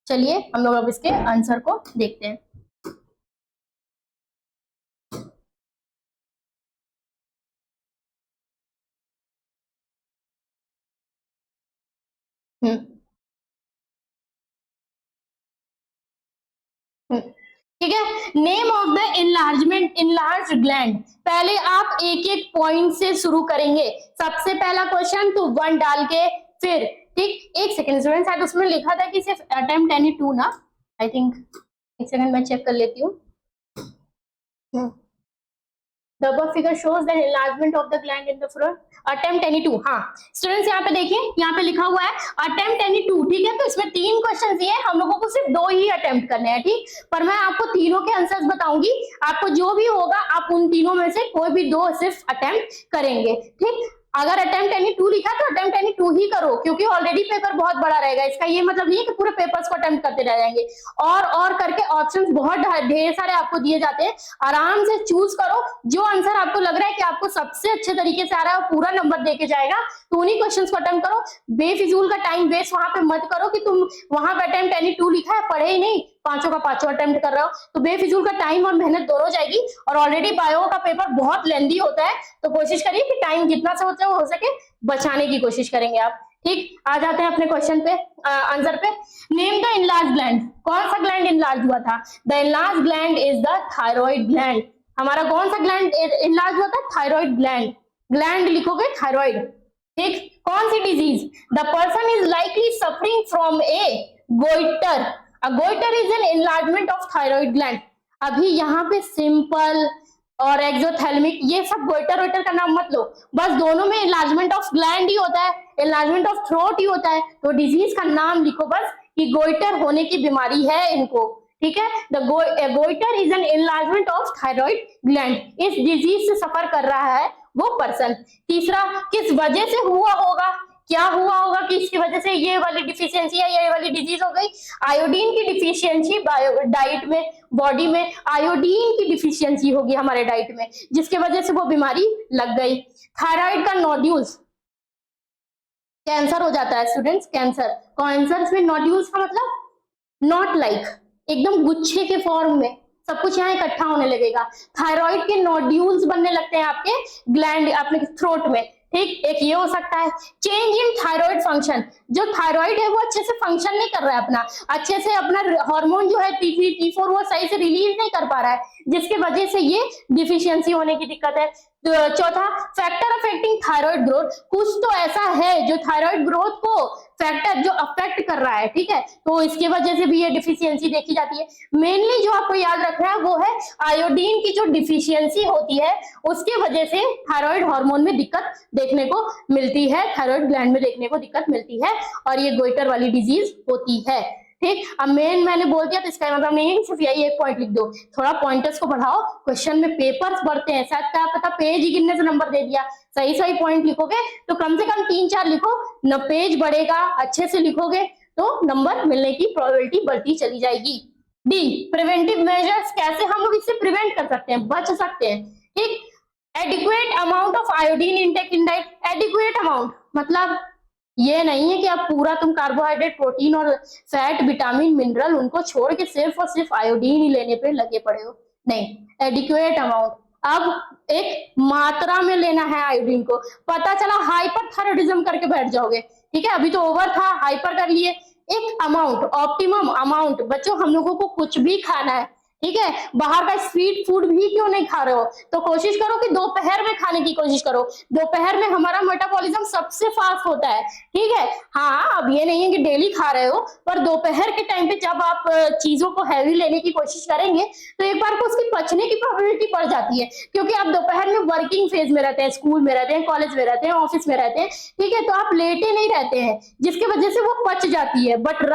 चलिए हम लोग अब इसके आंसर को देखते हैं। ठीक है, name of the enlarge gland, पहले आप एक एक पॉइंट से शुरू करेंगे। सबसे पहला क्वेश्चन तो 1 डाल के फिर, ठीक, एक सेकंड स्टूडेंट, शायद उसमें लिखा था कि सिर्फ अटेम्प्ट एनी 2 ना, आई थिंक, एक सेकंड मैं चेक कर लेती हूँ। The above figure shows the enlargement of the gland in the front. Attempt any 2, हाँ स्टूडेंट्स यहाँ पे देखिए, यहाँ पे लिखा हुआ है attempt any 2। ठीक है, तो इसमें 3 क्वेश्चन दिए, हम लोगों को सिर्फ 2 ही अटेम्प्ट करने हैं। ठीक, पर मैं आपको तीनों के आंसर्स बताऊंगी, आपको जो भी होगा आप उन तीनों में से कोई भी 2 सिर्फ अटेम्प्ट करेंगे। ठीक, अगर अटेम्प्ट एनी 2 लिखा तो अटेम्प्ट एनी 2 ही करो, क्योंकि ऑलरेडी पेपर बहुत बड़ा रहेगा। इसका ये मतलब नहीं है कि पूरे पेपर्स को अटेम्प्ट करते रह जाएंगे। और करके ऑप्शंस बहुत ढेर सारे आपको दिए जाते हैं, आराम से चूज करो। जो आंसर आपको लग रहा है कि आपको सबसे अच्छे तरीके से आ रहा है, पूरा नंबर देके जाएगा, तो उन्हीं क्वेश्चंस को अटेम्प्ट करो। बेफिजूल का टाइम वेस्ट वहां पे मत करो कि तुम वहां पे अटेम्प्ट एनी 2 लिखा है, पढ़े ही नहीं, पांचों का पांचों अटेम्प्ट कर रहे हो, तो बेफिजूल का टाइम और मेहनत दोनों जाएगी। और ऑलरेडी बायो का पेपर बहुत लेंदी होता है, तो कोशिश करिए कि टाइम जितना से हो सके बचाने की कोशिश करेंगे आप। ठीक, आ जाते हैं अपने क्वेश्चन पे, आंसर पे। नेम द इनलार्ज ग्लैंड, कौन सा ग्लैंड इनलार्ज हुआ था? The enlarge gland is the thyroid gland. हमारा कौन सा ग्लैंड इनलार्ज हुआ था? Thyroid gland. ग्लैंड लिखोगे थायराइड। ठीक, कौन सी disease? The person is likely suffering from a goitre. A goiter is an enlargement of thyroid gland। अभी यहाँ पे सिंपल और एक्सोथैल्मिक ये सब गोइटर का नाम मत लो, बस दोनों में enlargement of gland ही होता है, enlargement of throat ही होता है। तो डिजीज का नाम लिखो बस कि गोइटर होने की बीमारी है इनको। ठीक है, the goitre is an enlargement of thyroid gland। इस डिजीज से सफर कर रहा है वो पर्सन। तीसरा, किस वजह से हुआ होगा? क्या हुआ होगा कि इसकी वजह से ये वाली डिफिशियंसी है, ये वाली डिजीज हो गई? आयोडीन की डिफिशियंसी डाइट में, बॉडी में आयोडीन की डिफिशियंसी होगी हमारे डाइट में, जिसके वजह से वो बीमारी लग गई। थायराइड का नोड्यूल्स, कैंसर हो जाता है स्टूडेंट्स, कैंसर में नोड्यूल्स का मतलब नॉट लाइक, एकदम गुच्छे के फॉर्म में सब कुछ यहाँ इकट्ठा होने लगेगा। थायराइड के नोड्यूल्स बनने लगते हैं आपके ग्लैंड, आपके थ्रोट में। ठीक, एक ये हो सकता है। चेंज इन थायराइड फंक्शन, जो थायराइड है वो अच्छे से फंक्शन नहीं कर रहा है, अपना अच्छे से अपना हार्मोन जो है T3 T4 वो सही से रिलीज नहीं कर पा रहा है, जिसके वजह से ये डिफिशियंसी होने की दिक्कत है। तो चौथा, फैक्टर अफेक्टिंग थायराइड ग्रोथ, कुछ तो ऐसा है जो थायराइड ग्रोथ को फैक्टर जो अफेक्ट कर रहा है। ठीक है, तो इसकी वजह से भी ये डिफिशियंसी देखी जाती है। मेनली जो आपको याद रखना है वो है आयोडीन की जो डिफिशियंसी होती है उसके वजह से थायराइड हार्मोन में दिक्कत देखने को मिलती है, थायराइड ग्लैंड में देखने को दिक्कत मिलती है, और ये गोइटर वाली डिजीज होती है। ठीक, अब मैंने बोल दिया तो इसका मतलब नहीं है कि सिर्फ यही एक पॉइंट लिख दो, थोड़ा पॉइंटर्स को बढ़ाओ। क्वेश्चन में पेपर्स बढ़ते हैं, शायद क्या पता पेज ही गिनने से नंबर दे दिया। सही पॉइंट लिखोगे तो कम से कम 3-4 लिखो, न पेज बढ़ेगा, अच्छे से लिखोगे तो नंबर मिलने की प्रोबेबिलिटी बढ़ती चली जाएगी। डी, प्रिवेंटिव मेजर्स, कैसे हम लोग इससे प्रिवेंट कर सकते हैं, बच सकते हैं। ठीक, adequate amount of iodine intake in diet. Adequate amount मतलब ये नहीं है कि आप पूरा तुम कार्बोहाइड्रेट, प्रोटीन और फैट, विटामिन, मिनरल उनको छोड़ के सिर्फ और सिर्फ आयोडीन ही लेने पे लगे पड़े हो, नहीं। एडिक्वेट अमाउंट, अब एक मात्रा में लेना है आयोडीन को। पता चला हाइपरथायराइडिज्म करके बैठ जाओगे, ठीक है, अभी तो ओवर था, हाइपर कर लिए। एक अमाउंट, ऑप्टिमम अमाउंट। बच्चों हम लोगों को कुछ भी खाना है, ठीक है, बाहर का स्ट्रीट फूड भी क्यों नहीं खा रहे हो तो कोशिश करो कि दोपहर में खाने की कोशिश करो। दोपहर में हमारा मेटाबॉलिज्म सबसे फास्ट होता है, ठीक है। हाँ, अब ये नहीं है कि डेली खा रहे हो, पर दोपहर के टाइम पे जब आप चीजों को हैवी लेने की कोशिश करेंगे तो एक बार को उसकी पचने की प्रोबेबिलिटी बढ़ जाती है, क्योंकि आप दोपहर में वर्किंग फेज में रहते हैं, स्कूल में रहते हैं, कॉलेज में रहते हैं, ऑफिस में रहते हैं, ठीक है, तो आप लेटे नहीं रहते हैं, जिसकी वजह से वो पच जाती है। बट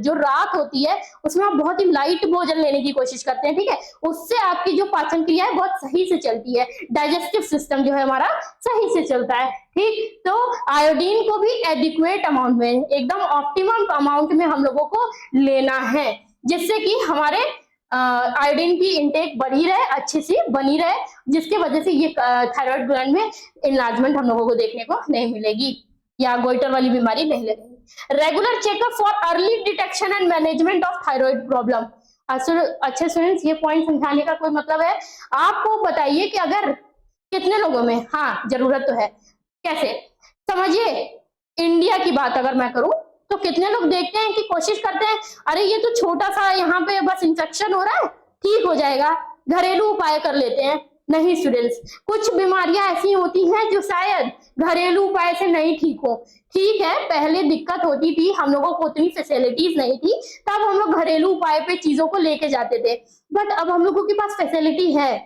जो रात होती है उसमें आप बहुत ही लाइट भोजन लेने की कोशिश करते हैं, ठीक है, उससे आपकी जो पाचन क्रिया है बहुत सही से चलती है, डाइजेस्टिव सिस्टम जो है हमारा सही से चलता है, ठीक। तो आयोडीन को भी एडिक्वेट अमाउंट में, एकदम ऑप्टिमम अमाउंट में हम लोगों को लेना है, जिससे कि हमारे आयोडीन की इंटेक बढ़ी रहे, अच्छी सी बनी रहे, जिसके वजह से ये थायराइड ग्लैंड में इनलार्जमेंट हम लोगों को देखने को नहीं मिलेगी या गोइटर वाली बीमारी नहीं लगेगी। Regular checkup for early detection and management of thyroid problem. अच्छे स्टूडेंट्स, ये पॉइंट समझाने का कोई मतलब है, आपको बताइए कि अगर कितने लोगों में, हाँ जरूरत तो है, कैसे समझिए, इंडिया की बात अगर मैं करूं तो कितने लोग देखते हैं कि कोशिश करते हैं, अरे ये तो छोटा सा यहाँ पे बस इंफेक्शन हो रहा है, ठीक हो जाएगा, घरेलू उपाय कर लेते हैं। नहीं स्टूडेंट्स, कुछ बीमारियां ऐसी होती हैं जो शायद घरेलू उपाय से नहीं ठीक हो। ठीक है, पहले दिक्कत होती थी, हम लोगों को उतनी फैसिलिटीज नहीं थी, तब हम लोग घरेलू उपाय पे चीजों को लेके जाते थे, बट अब हम लोगों के पास फैसिलिटी है,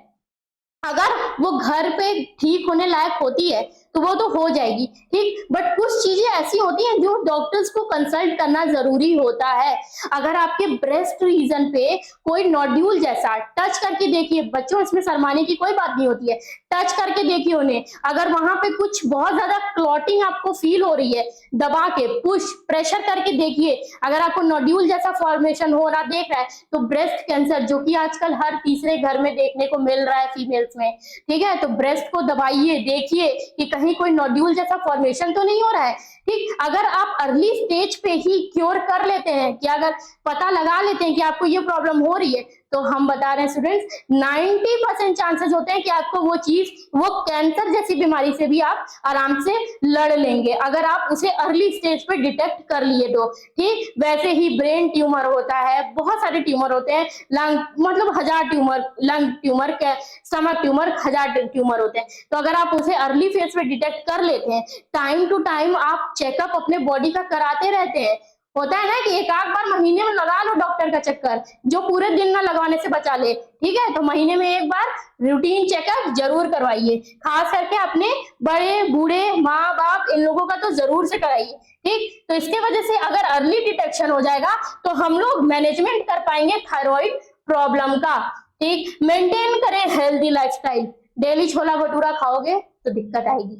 अगर वो घर पे ठीक होने लायक होती है तो वो तो हो जाएगी, ठीक। बट कुछ चीजें ऐसी होती हैं जो डॉक्टर्स को कंसल्ट करना जरूरी होता है। अगर आपके ब्रेस्ट रीजन पे कोई नोड्यूल जैसा, टच करके देखिए बच्चों, इसमें शर्माने की कोई बात नहीं होती है, टच करके देखिए उन्हें। अगर वहां पे कुछ बहुत ज्यादा क्लॉटिंग आपको फील हो रही है, दबा के पुश प्रेशर करके देखिए। अगर आपको नोड्यूल जैसा फॉर्मेशन हो रहा देख रहा है तो ब्रेस्ट कैंसर, जो कि आजकल हर तीसरे घर में देखने को मिल रहा है फीमेल्स में, ठीक है। तो ब्रेस्ट को दबाइए, देखिए कि कहीं कोई नोड्यूल जैसा फॉर्मेशन तो नहीं हो रहा है, ठीक। अगर आप अर्ली स्टेज पे ही क्योर कर लेते हैं, कि अगर पता लगा लेते हैं कि आपको ये प्रॉब्लम हो रही है, तो हम बता रहे हैं स्टूडेंट्स 90% चांसेस होते हैं कि आपको वो चीज, वो कैंसर जैसी बीमारी से भी आप आराम से लड़ लेंगे, अगर आप उसे अर्ली स्टेज पे डिटेक्ट कर लिए तो, ठीक। वैसे ही ब्रेन ट्यूमर होता है, बहुत सारे ट्यूमर होते हैं, लंग मतलब 1000 tumour, lung tumour, stomach tumour 1000 tumour होते हैं। तो अगर आप उसे अर्ली फेज पे डिटेक्ट कर लेते हैं, टाइम टू टाइम आप चेकअप अपने बॉडी का कराते रहते हैं। होता है ना कि एक आध बार महीने में लगा लो डॉक्टर का चक्कर, जो पूरे दिन ना लगवाने से बचा ले, ठीक है। तो महीने में एक बार रूटीन चेकअप जरूर करवाइए, खास करके अपने बड़े बूढ़े माँ बाप इन लोगों का तो जरूर से कराइए, ठीक। तो इसके वजह से अगर अर्ली डिटेक्शन हो जाएगा तो हम लोग मैनेजमेंट कर पाएंगे थायराइड प्रॉब्लम का, ठीक। मेंटेन करें हेल्दी लाइफस्टाइल, डेली छोला भटूरा खाओगे तो दिक्कत आएगी,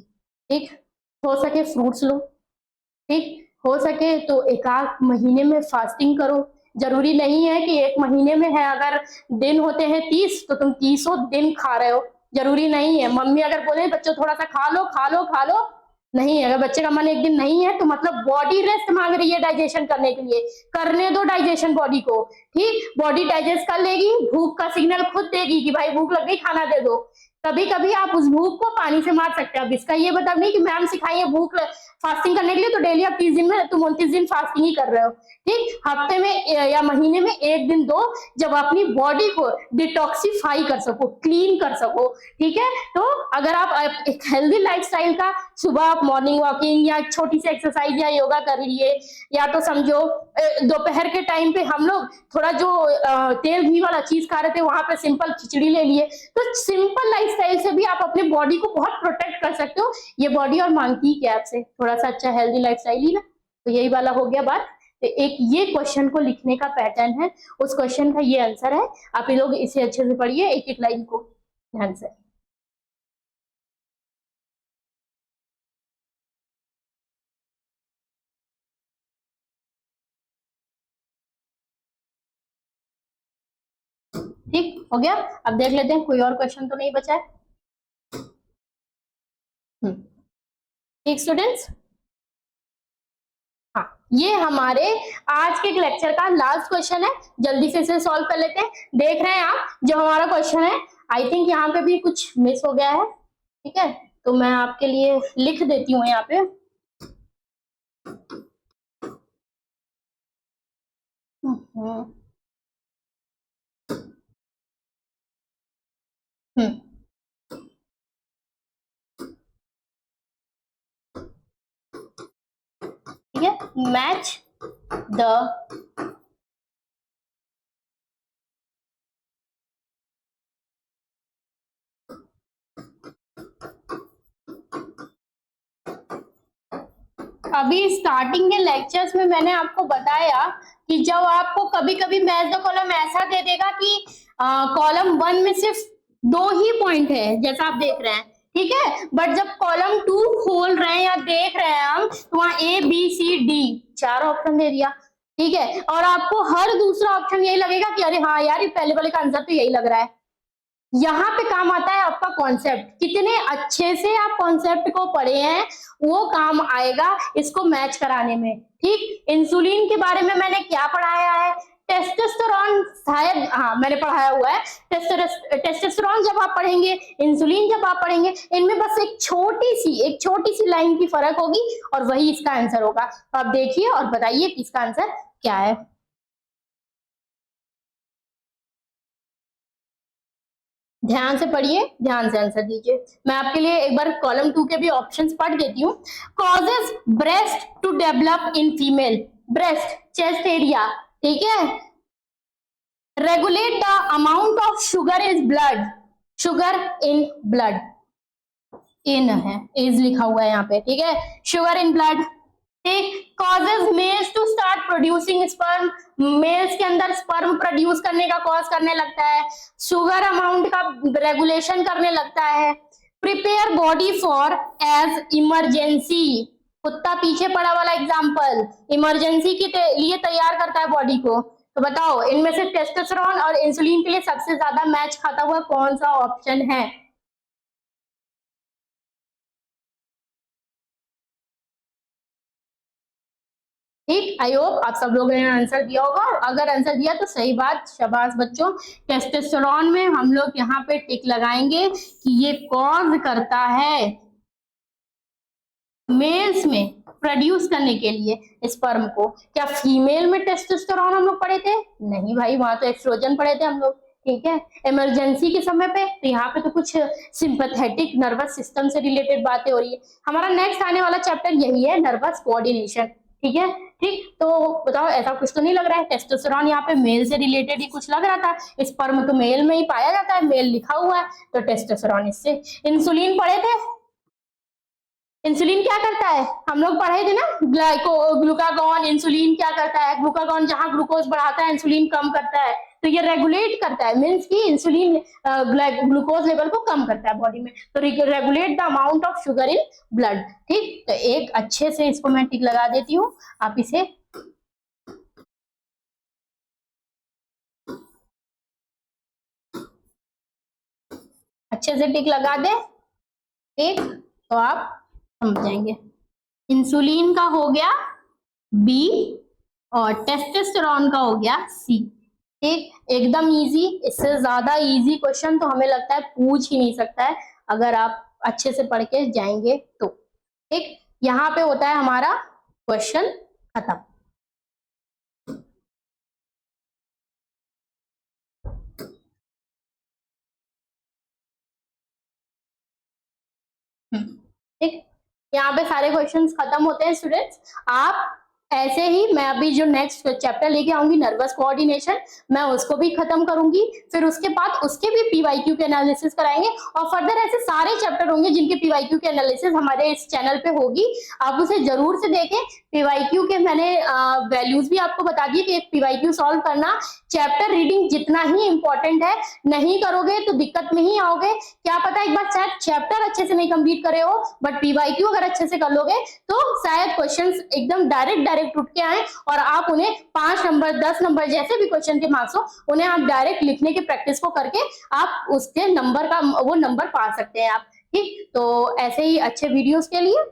ठीक। हो सके फ्रूट्स लो, ठीक। हो सके तो एक आध महीने में फास्टिंग करो, जरूरी नहीं है कि एक महीने में है, अगर दिन होते हैं 30 तो तुम 30 दिन खा रहे हो, जरूरी नहीं है। मम्मी अगर बोले बच्चों थोड़ा सा खा लो खा लो खा लो, नहीं, अगर बच्चे का मन एक दिन नहीं है तो मतलब बॉडी रेस्ट मांग रही है डाइजेशन करने के लिए, करने दो डाइजेशन बॉडी को, ठीक। बॉडी डाइजेस्ट कर लेगी, भूख का सिग्नल खुद देगी कि भाई भूख लग गई खाना दे दो। कभी कभी आप उस भूख को पानी से मार सकते हैं। अब इसका ये मतलब नहीं कि मैम सिखाइए भूख फास्टिंग करने के लिए तो डेली आप 30 दिन में, तुम 29 दिन फास्टिंग ही कर रहे हो, ठीक। हफ्ते में या महीने में एक दिन दो, जब अपनी बॉडी को डिटॉक्सिफाई कर सको, क्लीन कर सको, ठीक है। तो अगर आप एक हेल्दी लाइफस्टाइल का, सुबह आप मॉर्निंग वॉकिंग या छोटी सी एक्सरसाइज या योगा कर लिए, या तो समझो दोपहर के टाइम पे हम लोग थोड़ा जो तेल घी वाला चीज खा रहे थे वहां पे सिंपल खिचड़ी ले लिए, तो सिंपल लाइफस्टाइल से भी आप अपने बॉडी को बहुत प्रोटेक्ट कर सकते हो। ये बॉडी और मांगती क्या आपसे, थोड़ा सा अच्छा हेल्दी लाइफस्टाइल ही ना। तो यही वाला हो गया बात। तो एक ये क्वेश्चन को लिखने का पैटर्न है, उस क्वेश्चन का ये आंसर है। आप ये लोग इसे अच्छे से पढ़िए, एक एक लाइन को ध्यान से। ठीक हो गया। अब देख लेते हैं कोई और क्वेश्चन तो नहीं बचा है। ठीक स्टूडेंट्स, हाँ, ये हमारे आज के लेक्चर का लास्ट क्वेश्चन है। जल्दी से इसे सॉल्व कर लेते हैं। देख रहे हैं आप जो हमारा क्वेश्चन है, आई थिंक यहाँ पे भी कुछ मिस हो गया है, ठीक है। तो मैं आपके लिए लिख देती हूँ यहाँ पे। ठीक है, मैच द अभी स्टार्टिंग के लेक्चर्स में मैंने आपको बताया कि जब आपको कभी कभी मैच द कॉलम ऐसा दे देगा कि कॉलम 1 में सिर्फ 2 ही पॉइंट है, जैसा आप देख रहे हैं, ठीक है। बट जब कॉलम 2 खोल रहे हैं या देख रहे हैं हम, तो वहां A B C D 4 option दे दिया, ठीक है। और आपको हर दूसरा ऑप्शन यही लगेगा कि अरे हाँ यार, ये पहले वाले का आंसर तो यही लग रहा है। यहाँ पे काम आता है आपका कॉन्सेप्ट, कितने अच्छे से आप कॉन्सेप्ट को पढ़े हैं, वो काम आएगा इसको मैच कराने में, ठीक। इंसुलिन के बारे में मैंने क्या पढ़ाया है, टेस्टोस्टेरोन, शायद हाँ मैंने पढ़ाया हुआ है। टेस्टोस्टेरोन जब आप पढ़ेंगे, इंसुलिन जब आप पढ़ेंगे, इनमें बस एक छोटी सी लाइन की फर्क होगी और वही इसका आंसर होगा। तो आप देखिए और बताइए कि इसका आंसर क्या है। ध्यान से पढ़िए, ध्यान से आंसर दीजिए। मैं आपके लिए एक बार कॉलम 2 के भी ऑप्शंस पढ़ देती हूँ। Causes breast to develop in female, breast chest area, ठीक है। Regulate the amount of sugar is blood, sugar in blood, in है, एज लिखा हुआ है यहाँ पे, ठीक है। शुगर इन ब्लड, ठीक, causes males to start producing sperm, males के अंदर स्पर्म प्रोड्यूस करने का कॉज करने लगता है, शुगर अमाउंट का रेगुलेशन करने लगता है, prepare body for as emergency, कुत्ता पीछे पड़ा वाला एग्जाम्पल, इमरजेंसी के लिए तैयार करता है बॉडी को। तो बताओ इनमें से टेस्टोस्टेरोन और इंसुलिन के लिए सबसे ज्यादा मैच खाता हुआ कौन सा ऑप्शन है? ठीक, आई होप आप सब लोगों ने आंसर दिया होगा। अगर आंसर दिया तो सही बात, शाबाश बच्चों। टेस्टोस्टेरोन में हम लोग यहाँ पे टिक लगाएंगे कि ये कॉज करता है मेल्स में प्रोड्यूस करने के लिए स्पर्म को। क्या फीमेल में टेस्टोस्टेरोन हम लोग पढ़े थे? नहीं भाई, वहां तो एस्ट्रोजन पढ़े थे हम लोग, ठीक है। इमरजेंसी के समय पे तो यहाँ पे तो कुछ सिंपैथेटिक नर्वस सिस्टम से रिलेटेड बातें हो रही है। हमारा नेक्स्ट आने वाला चैप्टर यही है, नर्वस कोऑर्डिनेशन, ठीक है। ठीक, तो बताओ ऐसा कुछ तो नहीं लग रहा है टेस्टोस्टेरोन यहाँ पे मेल से रिलेटेड ही कुछ लग रहा था, स्पर्म तो मेल में ही पाया जाता है, मेल लिखा हुआ है तो टेस्टोस्टेरोन इससे। इंसुलिन पढ़े थे, इंसुलिन क्या करता है? हम लोग पढ़े थे ना, ग्लूकागॉन। इंसुलिन क्या करता है? ग्लूकागॉन जहां ग्लूकोज बढ़ाता है इंसुलिन कम करता है, तो ये रेगुलेट करता है, मीन्स कि इंसुलिन ग्लूकोज लेवल को कम करता है बॉडी में, तो regulate the amount of sugar in blood. ठीक, तो एक अच्छे से इसको मैं टिक लगा देती हूँ, आप इसे अच्छे से टिक लगा दे, ठीक, तो आप समझ जाएंगे। इंसुलिन का हो गया बी और टेस्टोस्टेरोन का हो गया सी। ठीक, एकदम इजी, इससे ज्यादा इजी क्वेश्चन तो हमें लगता है पूछ ही नहीं सकता है अगर आप अच्छे से पढ़ के जाएंगे तो। ठीक, यहाँ पे होता है हमारा क्वेश्चन खत्म। ठीक, यहाँ पे सारे क्वेश्चंस खत्म होते हैं स्टूडेंट्स। आप ऐसे ही, मैं अभी जो नेक्स्ट चैप्टर लेके आऊंगी नर्वस कोऑर्डिनेशन, मैं उसको भी खत्म करूंगी, फिर उसके बाद उसके भी पीवाईक्यू के एनालिसिस कराएंगे, और फर्दर ऐसे सारे चैप्टर होंगे जिनके पीवाईक्यू के एनालिसिस हमारे इस चैनल पे होगी, आप उसे जरूर से देखें। पीवाईक्यू के मैंने वैल्यूज भी आपको बता दिए कि एक पीवाईक्यू सॉल्व करना चैप्टर रीडिंग जितना ही इंपॉर्टेंट है, नहीं करोगे तो दिक्कत में ही आओगे। क्या पता एक बार शायद चैप्टर अच्छे से नहीं कंप्लीट करे हो, बट पीवाईक्यू अगर अच्छे से कर लोगे तो शायद क्वेश्चंस एकदम डायरेक्ट उठ के आए और आप उन्हें 5 नंबर 10 नंबर जैसे भी क्वेश्चन के मार्क्स हो, उन्हें आप डायरेक्ट लिखने की प्रैक्टिस को करके आप उसके नंबर का वो नंबर पा सकते हैं आप। ठीक, तो ऐसे ही अच्छे वीडियोस के लिए